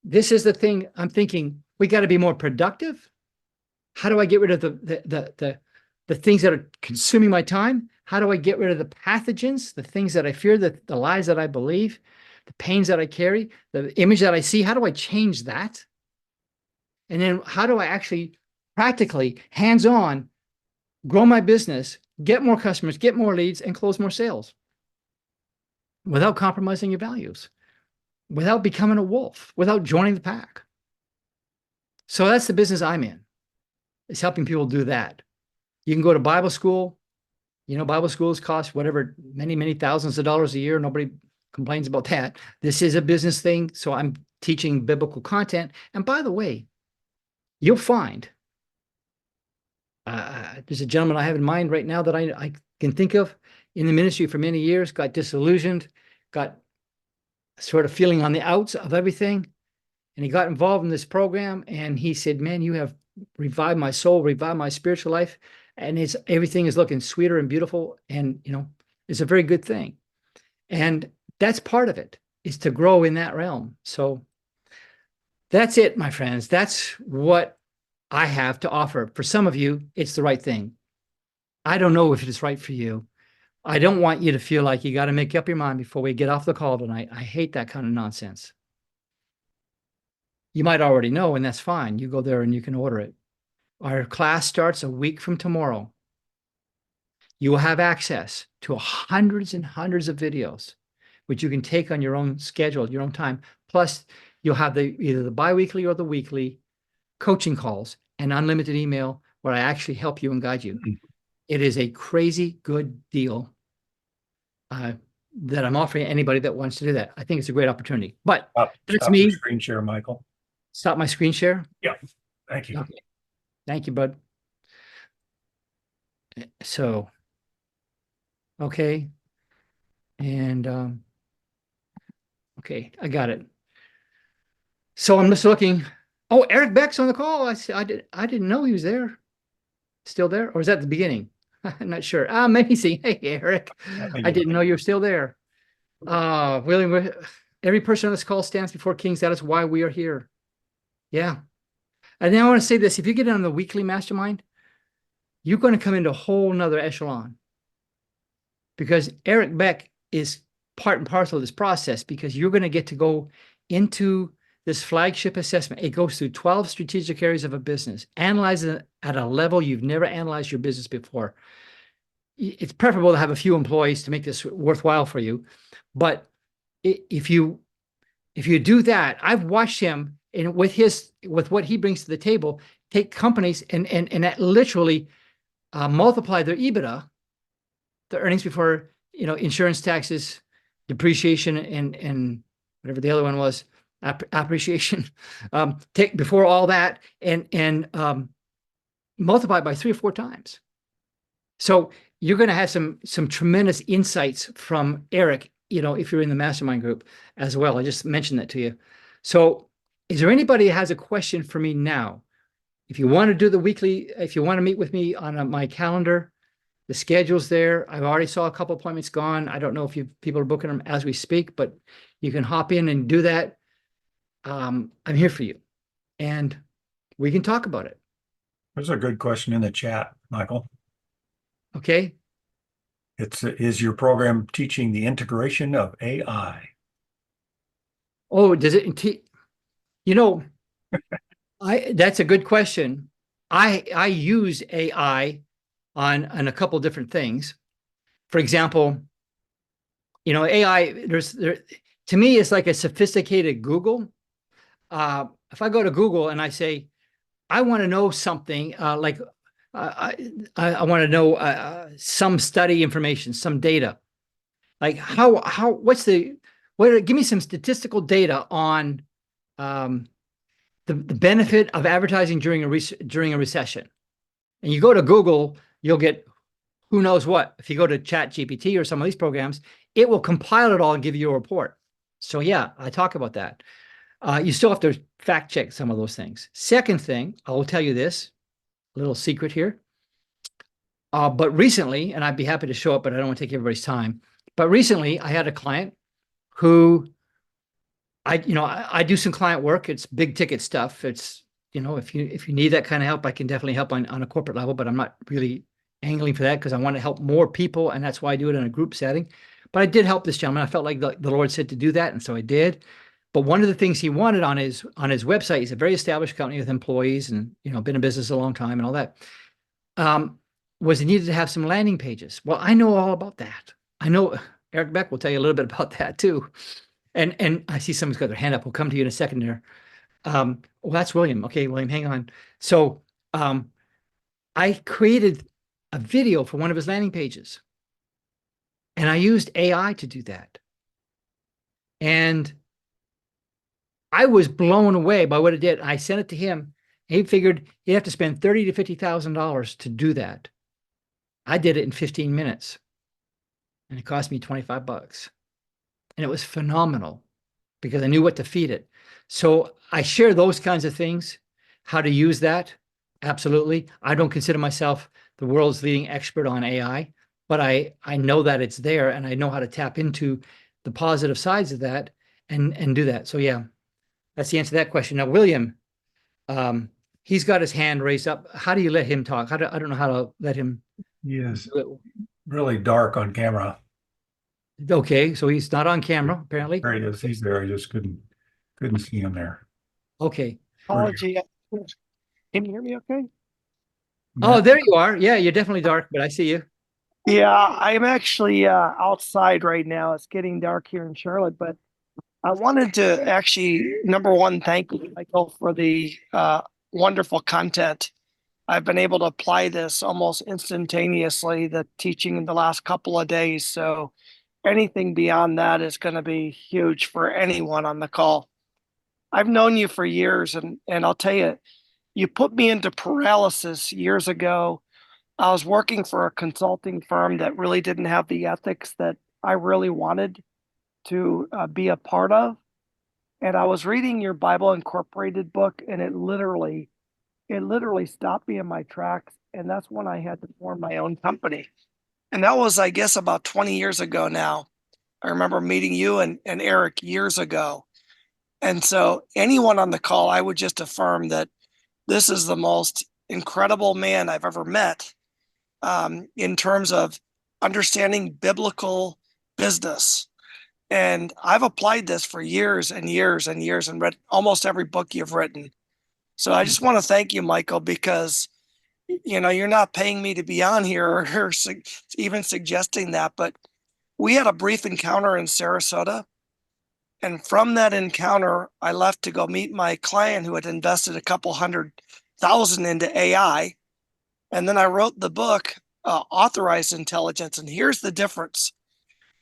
C: This is the thing I'm thinking. We got to be more productive. How do I get rid of the things that are consuming my time? How do I get rid of the pathogens, the things that I fear, the lies that I believe, the pains that I carry, the image that I see? How do I change that? And then how do I actually practically, hands-on, grow my business, get more customers, get more leads, and close more sales without compromising your values, without becoming a wolf, without joining the pack? So that's the business I'm in, is helping people do that. You can go to Bible school. Bible schools cost whatever, many, many thousands of dollars a year. Nobody complains about that. This is a business thing. So I'm teaching biblical content. And by the way, you'll find there's a gentleman I have in mind right now that I can think of in the ministry for many years, got disillusioned, got sort of feeling on the outs of everything. And he got involved in this program and he said, man, you have revived my soul, revived my spiritual life. And everything is looking sweeter and beautiful. And, it's a very good thing. And that's part of it, is to grow in that realm. So that's it, my friends. That's what I have to offer. For some of you, it's the right thing. I don't know if it is right for you. I don't want you to feel like you got to make up your mind before we get off the call tonight. I hate that kind of nonsense. You might already know, and that's fine. You go there and you can order it. Our class starts a week from tomorrow. You will have access to hundreds and hundreds of videos, which you can take on your own schedule, your own time. Plus, you'll have either the biweekly or the weekly coaching calls and unlimited email where I actually help you and guide you. It is a crazy good deal that I'm offering anybody that wants to do that. I think it's a great opportunity. But that's me.
A: Screen share, Michael.
C: Stop my screen share.
A: Yeah. Thank you.
C: Okay. Thank you, bud. So, okay. And, okay, I got it. So I'm just looking. Oh, Eric Beck's on the call. I didn't know he was there. Still there? Or is that the beginning? I'm not sure. Amazing. Hey, Eric. I didn't know you were still there. William, every person on this call stands before kings. That is why we are here. Yeah. And then I want to say this. If you get on the weekly mastermind, you're going to come into a whole nother echelon. Because Eric Beck is part and parcel of this process, because you're going to get to go into this flagship assessment. It goes through 12 strategic areas of a business, analyze it at a level you've never analyzed your business before. It's preferable to have a few employees to make this worthwhile for you. But if you do that, I've watched him, and with what he brings to the table, take companies and that literally multiply their EBITDA, the earnings before insurance, taxes, depreciation, and whatever the other one was, appreciation, take before all that and multiply by 3 or 4 times. So you're going to have some tremendous insights from Eric if you're in the mastermind group as well. I just mentioned that to you. So is there anybody that has a question for me now? If you want to do the weekly, if you want to meet with me on my calendar, the schedule's there. I've already saw a couple appointments gone. I don't know if people are booking them as we speak, but you can hop in and do that. I'm here for you, and we can talk about it.
A: There's a good question in the chat, Michael.
C: Okay.
A: Is your program teaching the integration of AI?
C: Oh, does it? That's a good question. I use AI on a couple different things. For example, AI, to me, it's like a sophisticated Google. If I go to Google and I say, I want to know something, like I want to know some study information, some data, like give me some statistical data on the benefit of advertising during a recession. And you go to Google, you'll get who knows what. If you go to ChatGPT or some of these programs, it will compile it all and give you a report. So yeah, I talk about that. You still have to fact check some of those things. Second thing, I will tell you this, a little secret here. But recently, and I'd be happy to show up, but I don't want to take everybody's time. But recently I had a client who I do some client work. It's big ticket stuff. It's, if you need that kind of help, I can definitely help on a corporate level, but I'm not really angling for that because I want to help more people. And that's why I do it in a group setting. But I did help this gentleman. I felt like the Lord said to do that. And so I did. But one of the things he wanted on his website, he's a very established company with employees and, been in business a long time and all that, was he needed to have some landing pages. Well, I know all about that. I know Eric Beck will tell you a little bit about that too. And I see someone's got their hand up. We'll come to you in a second there. Well, that's William. Okay, William, hang on. So I created a video for one of his landing pages. And I used AI to do that. And I was blown away by what it did. I sent it to him. He figured he'd have to spend $30,000 to $50,000 to do that. I did it in 15 minutes. And it cost me $25. And it was phenomenal because I knew what to feed it. So I share those kinds of things, how to use that. Absolutely. I don't consider myself the world's leading expert on AI, but I know that it's there and I know how to tap into the positive sides of that and do that. So yeah, that's the answer to that question. Now, William, he's got his hand raised up. How do you let him talk? I don't know how to let him.
A: He is really dark on camera.
C: Okay, so he's not on camera, apparently.
A: There he is. He's there. I just couldn't see him there.
C: Okay.
D: Apology. Can you hear me okay?
C: Oh, there you are. Yeah, you're definitely dark, but I see you.
D: Yeah, I'm actually outside right now. It's getting dark here in Charlotte, but I wanted to actually, number one, thank you, Michael, for the wonderful content. I've been able to apply this almost instantaneously, the teaching in the last couple of days. So anything beyond that is going to be huge for anyone on the call. I've known you for years, and I'll tell you, you put me into paralysis years ago. I was working for a consulting firm that really didn't have the ethics that I really wanted to be a part of. And I was reading your Bible Incorporated book, and it literally stopped me in my tracks. And that's when I had to form my own company. And that was, I guess, about 20 years ago now. I remember meeting you and Eric years ago. And so anyone on the call, I would just affirm that this is the most incredible man I've ever met in terms of understanding biblical business. And I've applied this for years and years and years and read almost every book you've written. So I just want to thank you, Michael, because you're not paying me to be on here or even suggesting that, but we had a brief encounter in Sarasota. And from that encounter, I left to go meet my client who had invested a couple $100,000 into AI. And then I wrote the book, Authorized Intelligence. And here's the difference.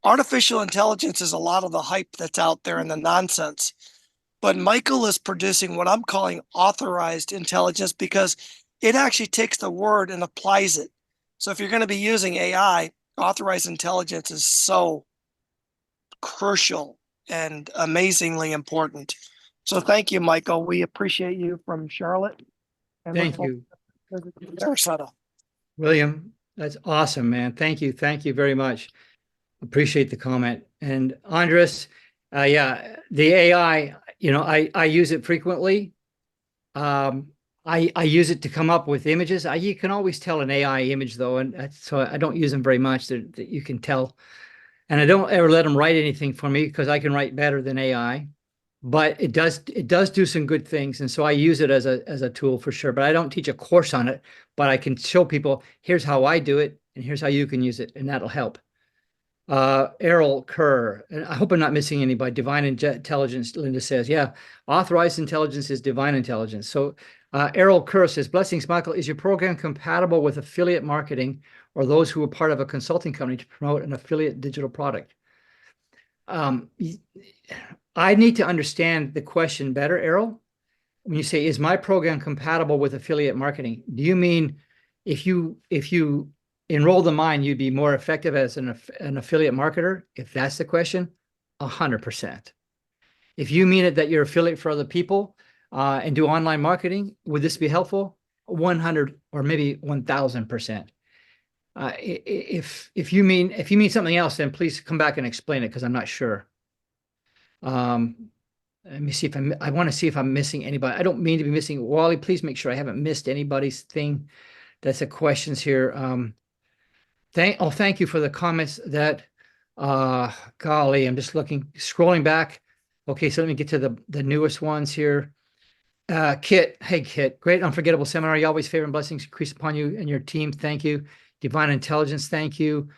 D: Artificial intelligence is a lot of the hype that's out there and the nonsense. But Michael is producing what I'm calling authorized intelligence because it actually takes the word and applies it. So if you're going to be using AI, authorized intelligence is so crucial and amazingly important. So thank you, Michael. We appreciate you from Charlotte. And
C: Thank you,
D: Sarasota.
C: William. That's awesome, man. Thank you. Thank you very much. Appreciate the comment. And Andres, yeah, the AI, I use it frequently. I use it to come up with images. You can always tell an AI image though, and so I don't use them very much. That you can tell, and I don't ever let them write anything for me because I can write better than AI. But it does do some good things, and so I use it as a tool for sure. But I don't teach a course on it. But I can show people, here's how I do it, and here's how you can use it, and that'll help. Errol Kerr, and I hope I'm not missing anybody. Divine intelligence, Linda says, yeah, authorized intelligence is divine intelligence. So Errol Kerr says, blessings, Michael, is your program compatible with affiliate marketing or those who are part of a consulting company to promote an affiliate digital product? I need to understand the question better, Errol. When you say, is my program compatible with affiliate marketing? Do you mean if you enrolled in mine, you'd be more effective as an affiliate marketer? If that's the question, 100%. If you mean it that you're affiliate for other people and do online marketing, would this be helpful? 100 or maybe 1000%. If you mean something else, then please come back and explain it because I'm not sure. Let me see if I want to see if I'm missing anybody. I don't mean to be missing. Wally, please make sure I haven't missed anybody's thing. That's the questions here. Thank you for the comments that, golly, I'm just scrolling back. Okay, so let me get to the newest ones here. Kit, hey Kit, great unforgettable seminar. You always favor and blessings increase upon you and your team. Thank you. Divine intelligence, thank you.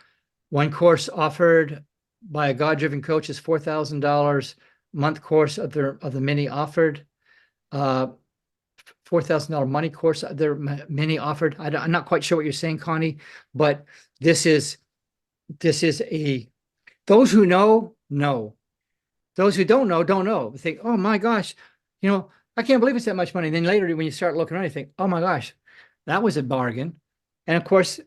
C: One course offered by a God-driven coach is $4,000. Month course of the many offered. $4,000 money course there many offered. I'm not quite sure what you're saying, Connie, but this is those who know. Those who don't know. They think, oh my gosh, I can't believe it's that much money. And then later when you start looking around, you think, oh my gosh, that was a bargain. And of course,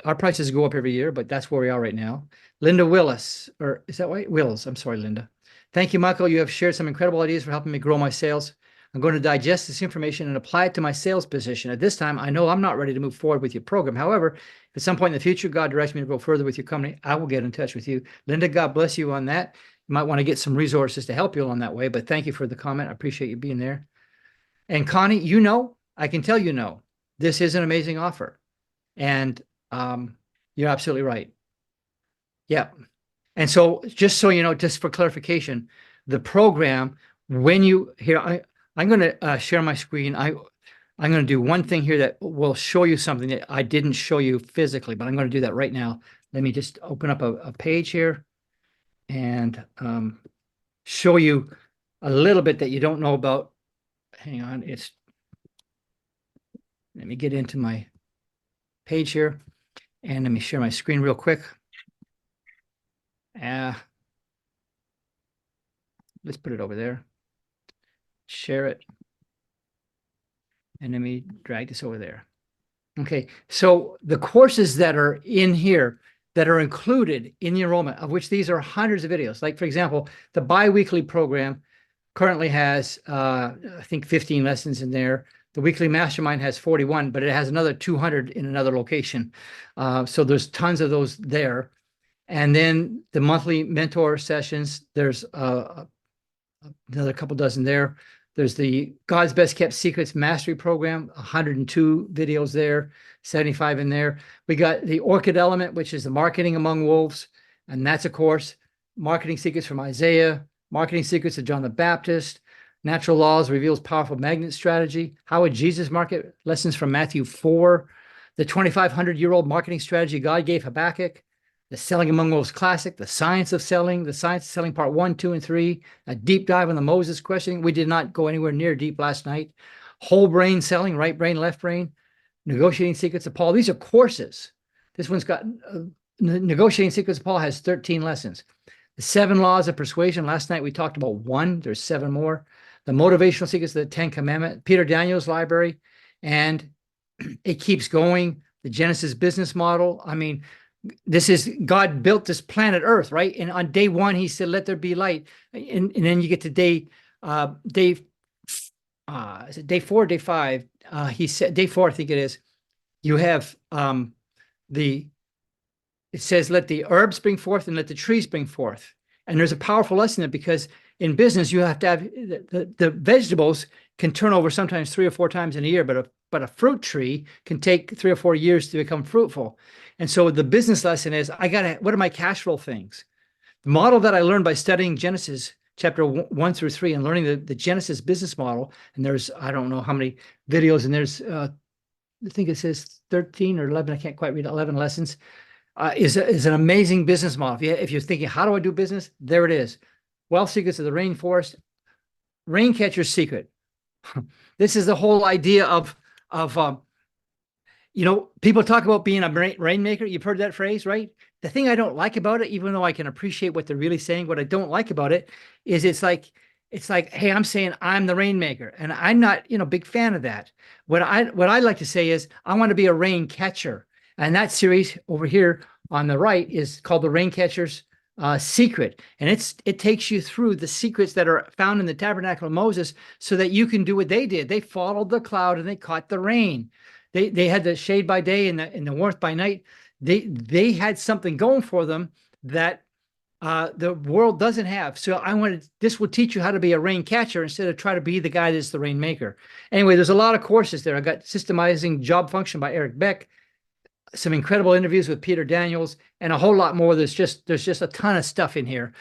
C: our prices go up every year, but that's where we are right now. Linda Willis, or is that right? Wills. I'm sorry, Linda. Thank you, Michael. You have shared some incredible ideas for helping me grow my sales. I'm going to digest this information and apply it to my sales position. At this time, I know I'm not ready to move forward with your program. However, if at some point in the future, God directs me to go further with your company, I will get in touch with you. Linda, God bless you on that. You might want to get some resources to help you along that way, but thank you for the comment. I appreciate you being there. And Connie, I can tell this is an amazing offer. And you're absolutely right. Yeah. And so just so you know, just for clarification, the program, when you here, I'm going to share my screen. I'm going to do one thing here that will show you something that I didn't show you physically, but I'm going to do that right now. Let me just open up a page here and show you a little bit that you don't know about. Hang on. Let me get into my page here and let me share my screen real quick. Let's put it over there. Share it. And let me drag this over there. Okay, so the courses that are in here that are included in the enrollment, of which these are hundreds of videos. Like, for example, the bi-weekly program currently has, I think, 15 lessons in there. The weekly mastermind has 41, but it has another 200 in another location. So there's tons of those there. And then the monthly mentor sessions, there's another couple dozen there. There's the God's Best Kept Secrets Mastery Program, 102 videos there, 75 in there. We got the Orchid Element, which is the Marketing Among Wolves, and that's a course. Marketing Secrets from Isaiah, Marketing Secrets of John the Baptist, Natural Laws Reveals Powerful Magnet Strategy, How Would Jesus Market, Lessons from Matthew 4, the 2,500-year-old marketing strategy God gave Habakkuk, the Selling Among Wolves Classic, the Science of Selling, the Science of Selling Part 1, 2, and 3, a deep dive on the Moses questioning. We did not go anywhere near deep last night. Whole brain selling, right brain, left brain, Negotiating Secrets of Paul. These are courses. This one's got, Negotiating Secrets of Paul has 13 lessons. The 7 Laws of Persuasion. Last night we talked about 1. There's 7 more. The Motivational Secrets of the 10 Commandments. Peter Daniels Library. And it keeps going. The Genesis Business Model. I mean, this is God built this planet Earth, right? And on day one, he said, let there be light. And then you get to is it day 4, day 5? He said day 4, I think it is. You have it says, let the herbs bring forth and let the trees bring forth. And there's a powerful lesson in it, because in business, you have to have the vegetables can turn over sometimes 3 or 4 times in a year, but a fruit tree can take 3 or 4 years to become fruitful. And so the business lesson is, what are my cash flow things? The model that I learned by studying Genesis chapter 1 through 3 and learning the Genesis business model. And there's, I don't know how many videos, and there's, I think it says 13 or 11, I can't quite read 11 lessons, is an amazing business model. If you're thinking, how do I do business? There it is. Wealth Secrets of the Rainforest, Rain Catcher's Secret. This is the whole idea of people talk about being a rainmaker. You've heard that phrase, right? The thing I don't like about it, even though I can appreciate what they're really saying, what I don't like about it is it's like, hey, I'm saying I'm the rainmaker, and I'm not, big fan of that. What I like to say is I want to be a rain catcher. And that series over here on the right is called the Rain Catcher's Secret. And it takes you through the secrets that are found in the tabernacle of Moses so that you can do what they did. They followed the cloud and they caught the rain. They had the shade by day and the warmth by night. They had something going for them that the world doesn't have. So this will teach you how to be a rain catcher instead of try to be the guy that's the rainmaker. Anyway, there's a lot of courses there. I got Systemizing Job Function by Eric Beck, some incredible interviews with Peter Daniels, and a whole lot more. There's just a ton of stuff in here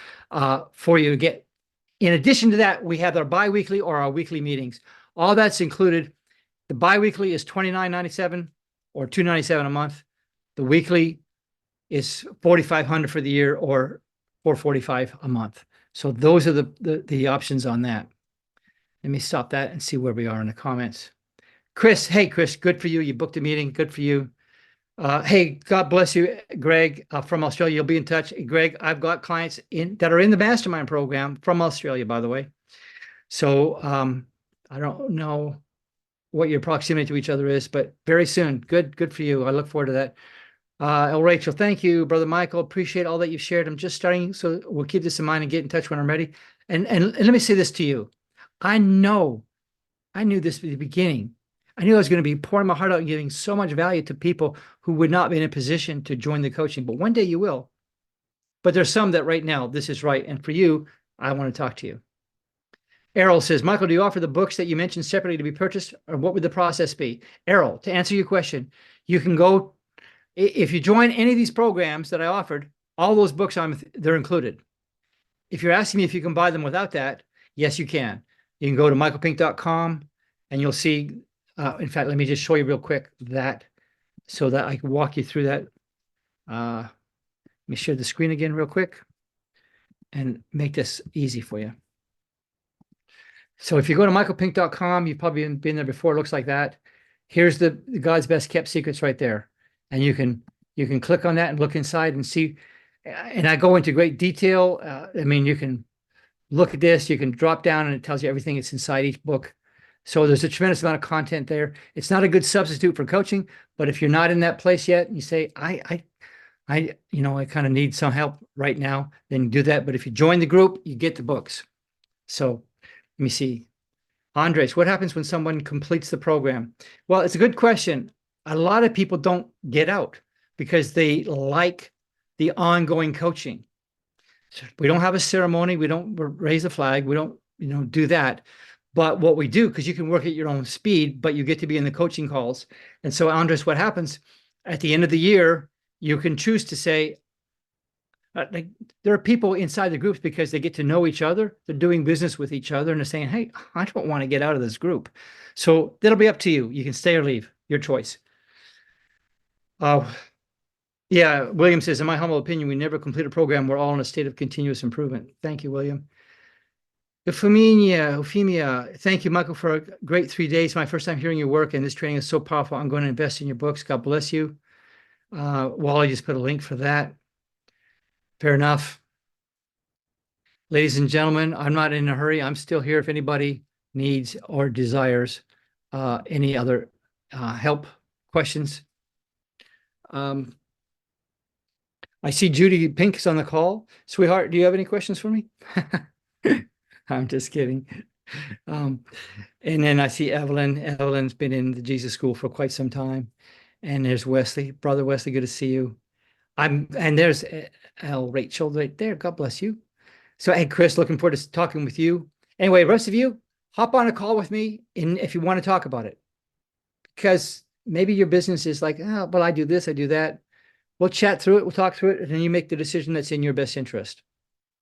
C: for you to get. In addition to that, we have our biweekly or our weekly meetings. All that's included. The biweekly is $29.97 or $297 a month. The weekly is $4,500 for the year or $445 a month. So those are the options on that. Let me stop that and see where we are in the comments. Chris, hey Chris, good for you. You booked a meeting. Good for you. Hey, God bless you, Greg, from Australia. You'll be in touch. Greg, I've got clients that are in the mastermind program from Australia, by the way. So I don't know what your proximity to each other is, but very soon. Good for you. I look forward to that. El Rachel, thank you, Brother Michael. Appreciate all that you've shared. I'm just starting, so we'll keep this in mind and get in touch when I'm ready. And let me say this to you. I knew this at the beginning. I knew I was going to be pouring my heart out and giving so much value to people who would not be in a position to join the coaching, but one day you will. But there's some that right now, this is right. And for you, I want to talk to you. Errol says, Michael, do you offer the books that you mentioned separately to be purchased, or what would the process be? Errol, to answer your question, you can go, if you join any of these programs that I offered, all those books, they're included. If you're asking me if you can buy them without that, yes, you can. You can go to michaelpink.com and you'll see, in fact, let me just show you real quick that, so that I can walk you through that. Let me share the screen again real quick and make this easy for you. So if you go to michaelpink.com, you've probably been there before. It looks like that. Here's the God's Best Kept Secrets right there. And you can click on that and look inside and see. And I go into great detail. I mean, you can look at this, you can drop down and it tells you everything that's inside each book. So there's a tremendous amount of content there. It's not a good substitute for coaching, but if you're not in that place yet and you say, I kind of need some help right now, then do that. But if you join the group, you get the books. So let me see. Andres, what happens when someone completes the program? Well, it's a good question. A lot of people don't get out because they like the ongoing coaching. So we don't have a ceremony. We don't raise the flag. We don't, do that. But what we do, because you can work at your own speed, but you get to be in the coaching calls. And so, Andres, what happens at the end of the year, you can choose to say, there are people inside the groups because they get to know each other. They're doing business with each other and they're saying, hey, I don't want to get out of this group. So that'll be up to you. You can stay or leave, your choice. Yeah, William says, in my humble opinion, we never complete a program. We're all in a state of continuous improvement. Thank you, William. Euphemia, thank you, Michael, for a great 3 days. My first time hearing your work, and this training is so powerful. I'm going to invest in your books. God bless you. Wally just put a link for that. Fair enough. Ladies and gentlemen, I'm not in a hurry. I'm still here if anybody needs or desires any other help, questions. I see Judy Pink is on the call. Sweetheart, do you have any questions for me? I'm just kidding. And then I see Evelyn. Evelyn's been in the Jesus School for quite some time. And there's Wesley. Brother Wesley, good to see you. And there's Rachel right there. God bless you. So, hey, Chris, looking forward to talking with you. Anyway, rest of you, hop on a call with me if you want to talk about it. Because maybe your business is like, oh, well, I do this, I do that. We'll chat through it, we'll talk through it, and then you make the decision that's in your best interest.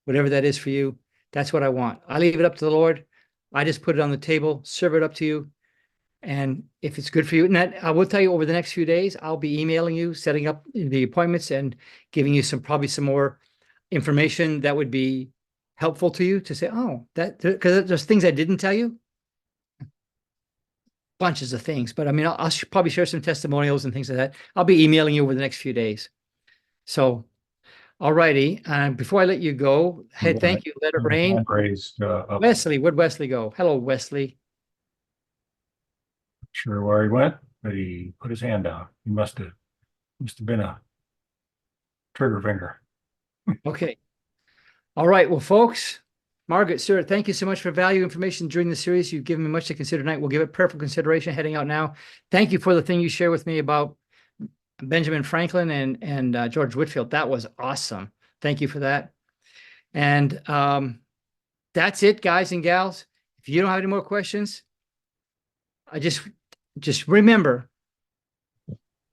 C: Whatever that is for you, that's what I want. I leave it up to the Lord. I just put it on the table, serve it up to you. And if it's good for you, and I will tell you over the next few days, I'll be emailing you, setting up the appointments and giving you probably some more information that would be helpful to you to say, oh, because there's things I didn't tell you. Bunches of things, but I mean, I'll probably share some testimonials and things like that. I'll be emailing you over the next few days. So, all righty. And before I let you go, hey, thank you. Let it rain. Wesley, where'd Wesley go? Hello, Wesley.
A: Sure where he went, but he put his hand out. He must have been a trigger finger.
C: Okay. All right. Well, folks, Margaret, sir, thank you so much for value information during the series. You've given me much to consider tonight. We'll give it prayerful consideration heading out now. Thank you for the thing you shared with me about Benjamin Franklin and George Whitefield. That was awesome. Thank you for that. And that's it, guys and gals. If you don't have any more questions, I just remember,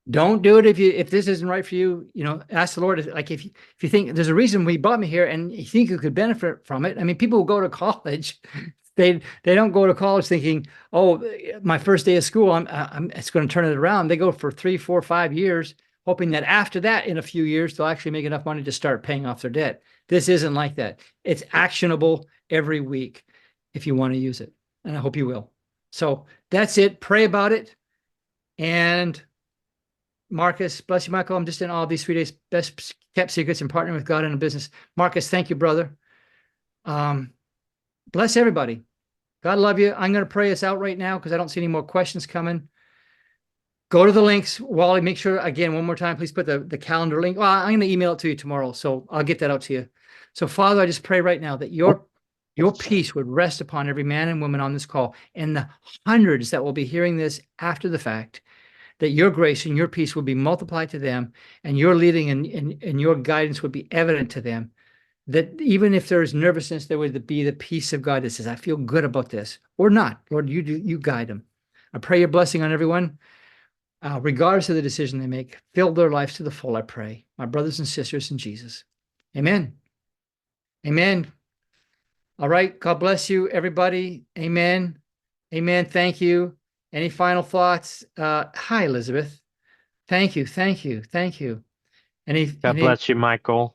C: don't do it if this isn't right for you. You know, ask the Lord. Like if you think there's a reason He brought me here and you think you could benefit from it. I mean, people who go to college, they don't go to college thinking, oh, my first day of school, it's going to turn it around. They go for 3, 4, 5 years, hoping that after that, in a few years, they'll actually make enough money to start paying off their debt. This isn't like that. It's actionable every week if you want to use it, and I hope you will. So that's it. Pray about it. And Marcus, bless you, Michael. I'm just in all these 3 days, best kept secrets and partnering with God in a business. Marcus, thank you, brother. Bless everybody. God love you. I'm going to pray us out right now because I don't see any more questions coming. Go to the links. Wally, make sure, again, one more time, please put the calendar link. Well, I'm going to email it to you tomorrow, so I'll get that out to you. So, Father, I just pray right now that your peace would rest upon every man and woman on this call and the hundreds that will be hearing this after the fact, that your grace and your peace would be multiplied to them and your leading and your guidance would be evident to them, that even if there is nervousness, there would be the peace of God that says, I feel good about this, or not. Lord, you guide them. I pray your blessing on everyone, regardless of the decision they make. Fill their lives to the full, I pray. My brothers and sisters in Jesus. Amen. Amen. All right. God bless you, everybody. Amen. Amen. Thank you. Any final thoughts? Hi, Elizabeth. Thank you. Thank you. Thank you.
E: God bless you, Michael.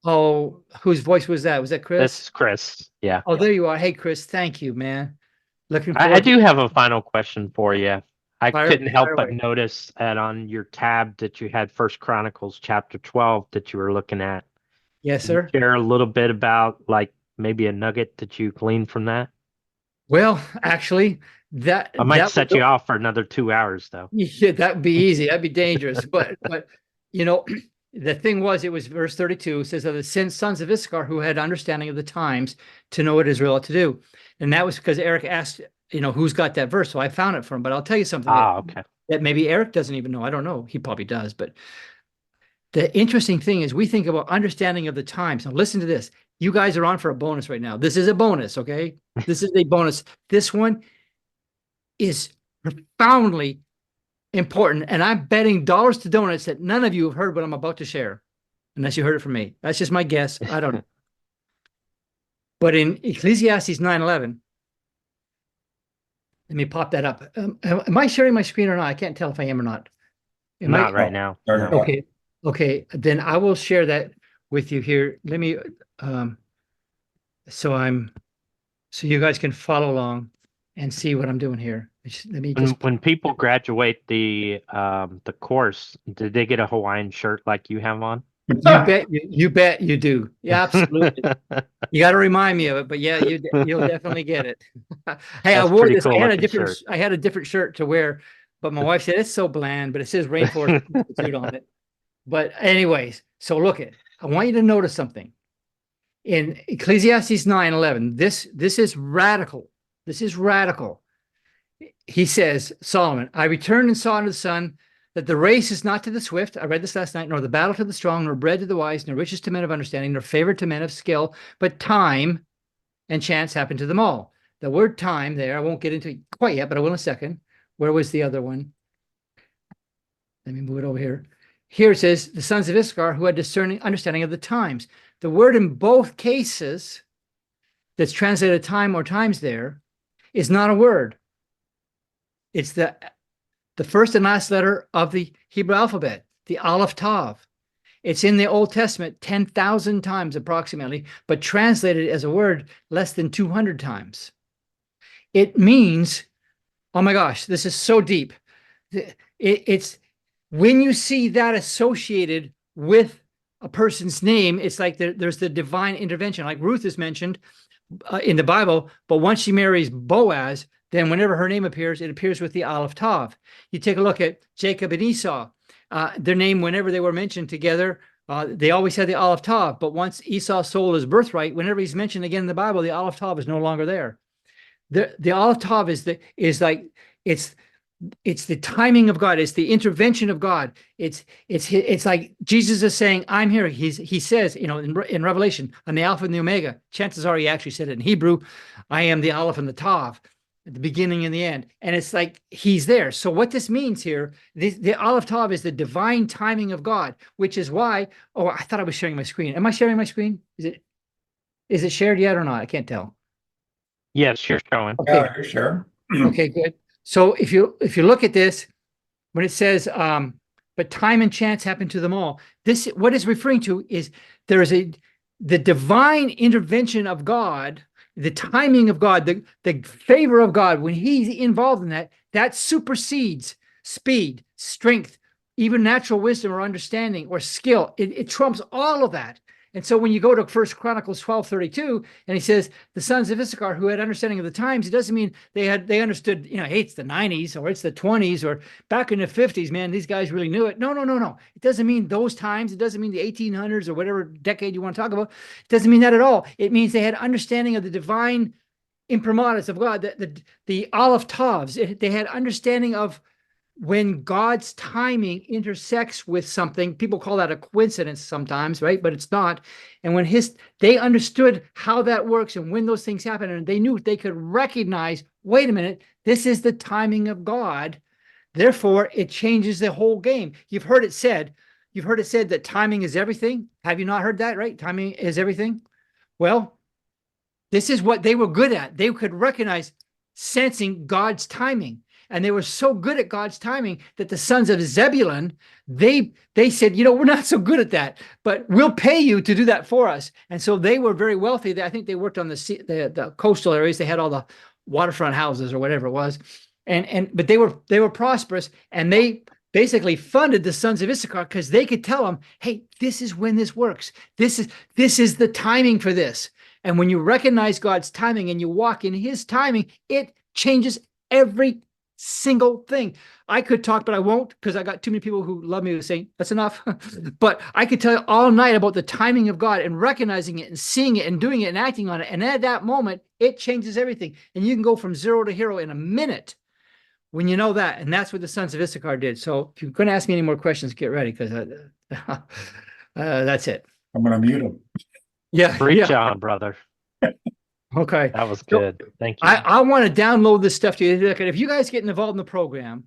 C: Oh, whose voice was that? Was that Chris?
E: This is Chris. Yeah.
C: Oh, there you are. Hey, Chris. Thank you, man. Looking
E: I
C: forward.
E: do have a final question for you. I
C: Fire-
E: couldn't help
C: fire
E: but
C: away.
E: notice that on your tab that you had First Chronicles chapter 12 that you were looking at.
C: Yes,
E: Can you
C: sir.
E: share a little bit about like maybe a nugget that you gleaned from that?
C: Well, actually,
E: I might
C: that
E: set
C: would-
E: you off for another 2 hours though.
C: Yeah, that'd be easy. That'd be dangerous. But you know, the thing was, it was verse 32 says of the sons of Issachar who had understanding of the times to know what Israel ought to do. And that was because Eric asked, you know, who's got that verse? So I found it for him. But I'll tell you something
E: Okay.
C: that maybe Eric doesn't even know. I don't know. He probably does. But the interesting thing is we think about understanding of the times. Now listen to this. You guys are on for a bonus right now. This is a bonus, okay? This is a bonus. This one is profoundly important. And I'm betting dollars to donuts that none of you have heard what I'm about to share, unless you heard it from me. That's just my guess. I don't know. But in Ecclesiastes 9:11, let me pop that up. Am I sharing my screen or not? I can't tell if I am or not. Am I?
E: Not right now.
A: No.
E: No.
C: Okay. Okay. Then I will share that with you here. Let me, so you guys can follow along and see what I'm doing here. Let me just,
E: When people graduate the course, did they get a Hawaiian shirt like you have on?
C: you bet you do. Yeah, absolutely. You got to remind me of it, but yeah, you'll definitely get it. Hey, I
E: That's
C: wore
E: pretty
C: this.
E: cool
C: I had a
E: looking
C: different.
E: shirt.
C: I had a different shirt to wear, but my wife said it's so bland. But it says Rainforest Institute on it. But anyways, so look at, I want you to notice something. In Ecclesiastes 9:11, this is radical. This is radical. He says, Solomon, I returned and saw under the sun that the race is not to the swift. I read this last night, nor the battle to the strong, nor bread to the wise, nor riches to men of understanding, nor favor to men of skill, but time and chance happen to them all. The word time there, I won't get into it quite yet, but I will in a second. Where was the other one? Let me move it over here. Here it says, the sons of Issachar who had discerning understanding of the times. The word in both cases that's translated time or times there is not a word. It's the first and last letter of the Hebrew alphabet, the Aleph Tav. It's in the Old Testament 10,000 times approximately, but translated as a word less than 200 times. It means, oh my gosh, this is so deep. It's when you see that associated with a person's name, it's like there's the divine intervention. Like Ruth is mentioned in the Bible, but once she marries Boaz, then whenever her name appears, it appears with the Aleph Tav. You take a look at Jacob and Esau. Their name, whenever they were mentioned together, they always had the Aleph Tav. But once Esau sold his birthright, whenever he's mentioned again in the Bible, the Aleph Tav is no longer there. The Aleph Tav is like it's the timing of God. It's the intervention of God. It's like Jesus is saying, I'm here. He says, in Revelation, I'm the Alpha and the Omega. Chances are he actually said it in Hebrew. I am the Aleph and the Tav, at the beginning and the end. And it's like he's there. So what this means here, the Aleph Tav is the divine timing of God, which is why, oh, I thought I was sharing my screen. Am I sharing my screen? Is it shared yet or not? I can't tell.
E: Yes, you're showing.
C: Okay.
A: Yeah, sure.
C: Okay, good. So if you look at this, when it says, but time and chance happen to them all, this, what it's referring to is there is the divine intervention of God, the timing of God, the favor of God, when he's involved in that supersedes speed, strength, even natural wisdom or understanding or skill. It trumps all of that. And so when you go to 1 Chronicles 12:32, and he says, the sons of Issachar who had understanding of the times, it doesn't mean they understood, hey, it's the 90s or it's the 20s or back in the 50s, man, these guys really knew it. No. It doesn't mean those times. It doesn't mean the 1800s or whatever decade you want to talk about. It doesn't mean that at all. It means they had understanding of the divine imprimatus of God, the Aleph Tavs. They had understanding of when God's timing intersects with something. People call that a coincidence sometimes, right? But it's not. And when they understood how that works and when those things happen, and they knew they could recognize, wait a minute, this is the timing of God. Therefore, it changes the whole game. You've heard it said that timing is everything. Have you not heard that, right? Timing is everything. Well, this is what they were good at. They could recognize sensing God's timing. And they were so good at God's timing that the sons of Zebulun, they said, we're not so good at that, but we'll pay you to do that for us. And so they were very wealthy. I think they worked on the coastal areas. They had all the waterfront houses or whatever it was. But they were prosperous, and they basically funded the sons of Issachar because they could tell them, hey, this is when this works. This is the timing for this. And when you recognize God's timing and you walk in his timing, it changes every single thing. I could talk, but I won't, because I got too many people who love me who say that's enough. But I could tell you all night about the timing of God and recognizing it and seeing it and doing it and acting on it. And at that moment, it changes everything. And you can go from zero to hero in a minute when you know that. And that's what the sons of Issachar did. So if you're going to ask me any more questions, get ready, because that's it.
A: I'm going to mute him.
C: Yeah.
E: Preach on, brother.
C: Okay.
E: That was good. Thank you.
C: I want to download this stuff to you. Look, if you guys get involved in the program,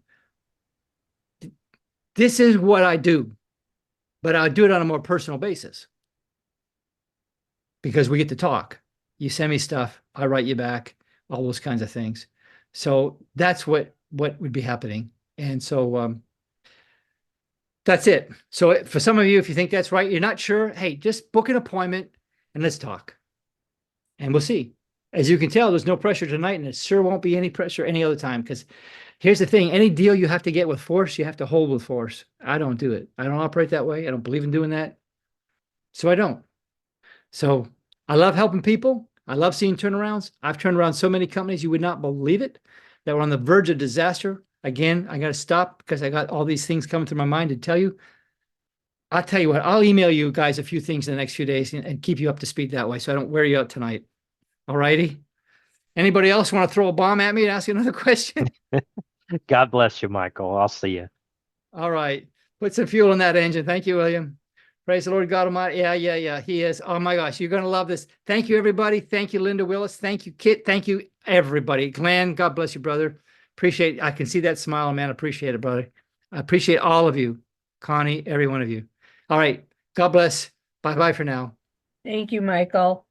C: this is what I do, but I'll do it on a more personal basis because we get to talk. You send me stuff, I write you back, all those kinds of things. So that's what would be happening. And so that's it. So for some of you, if you think that's right, you're not sure, hey, just book an appointment and let's talk. And we'll see. As you can tell, there's no pressure tonight, and it sure won't be any pressure any other time, because here's the thing. Any deal you have to get with force, you have to hold with force. I don't do it. I don't operate that way. I don't believe in doing that. So I don't. So I love helping people. I love seeing turnarounds. I've turned around so many companies, you would not believe it, that were on the verge of disaster. Again, I got to stop because I got all these things coming through my mind to tell you. I'll tell you what, I'll email you guys a few things in the next few days and keep you up to speed that way, so I don't wear you out tonight. All righty? Anybody else want to throw a bomb at me and ask you another question?
E: God bless you, Michael. I'll see you.
C: All right. Put some fuel in that engine. Thank you, William. Praise the Lord God Almighty. Yeah. He is. Oh my gosh. You're going to love this. Thank you, everybody. Thank you, Linda Willis. Thank you, Kit. Thank you, everybody. Glenn, God bless you, brother. Appreciate, I can see that smile, man. Appreciate it, brother. I appreciate all of you. Connie, every one of you. All right. God bless. Bye-bye for now.
F: Thank you, Michael.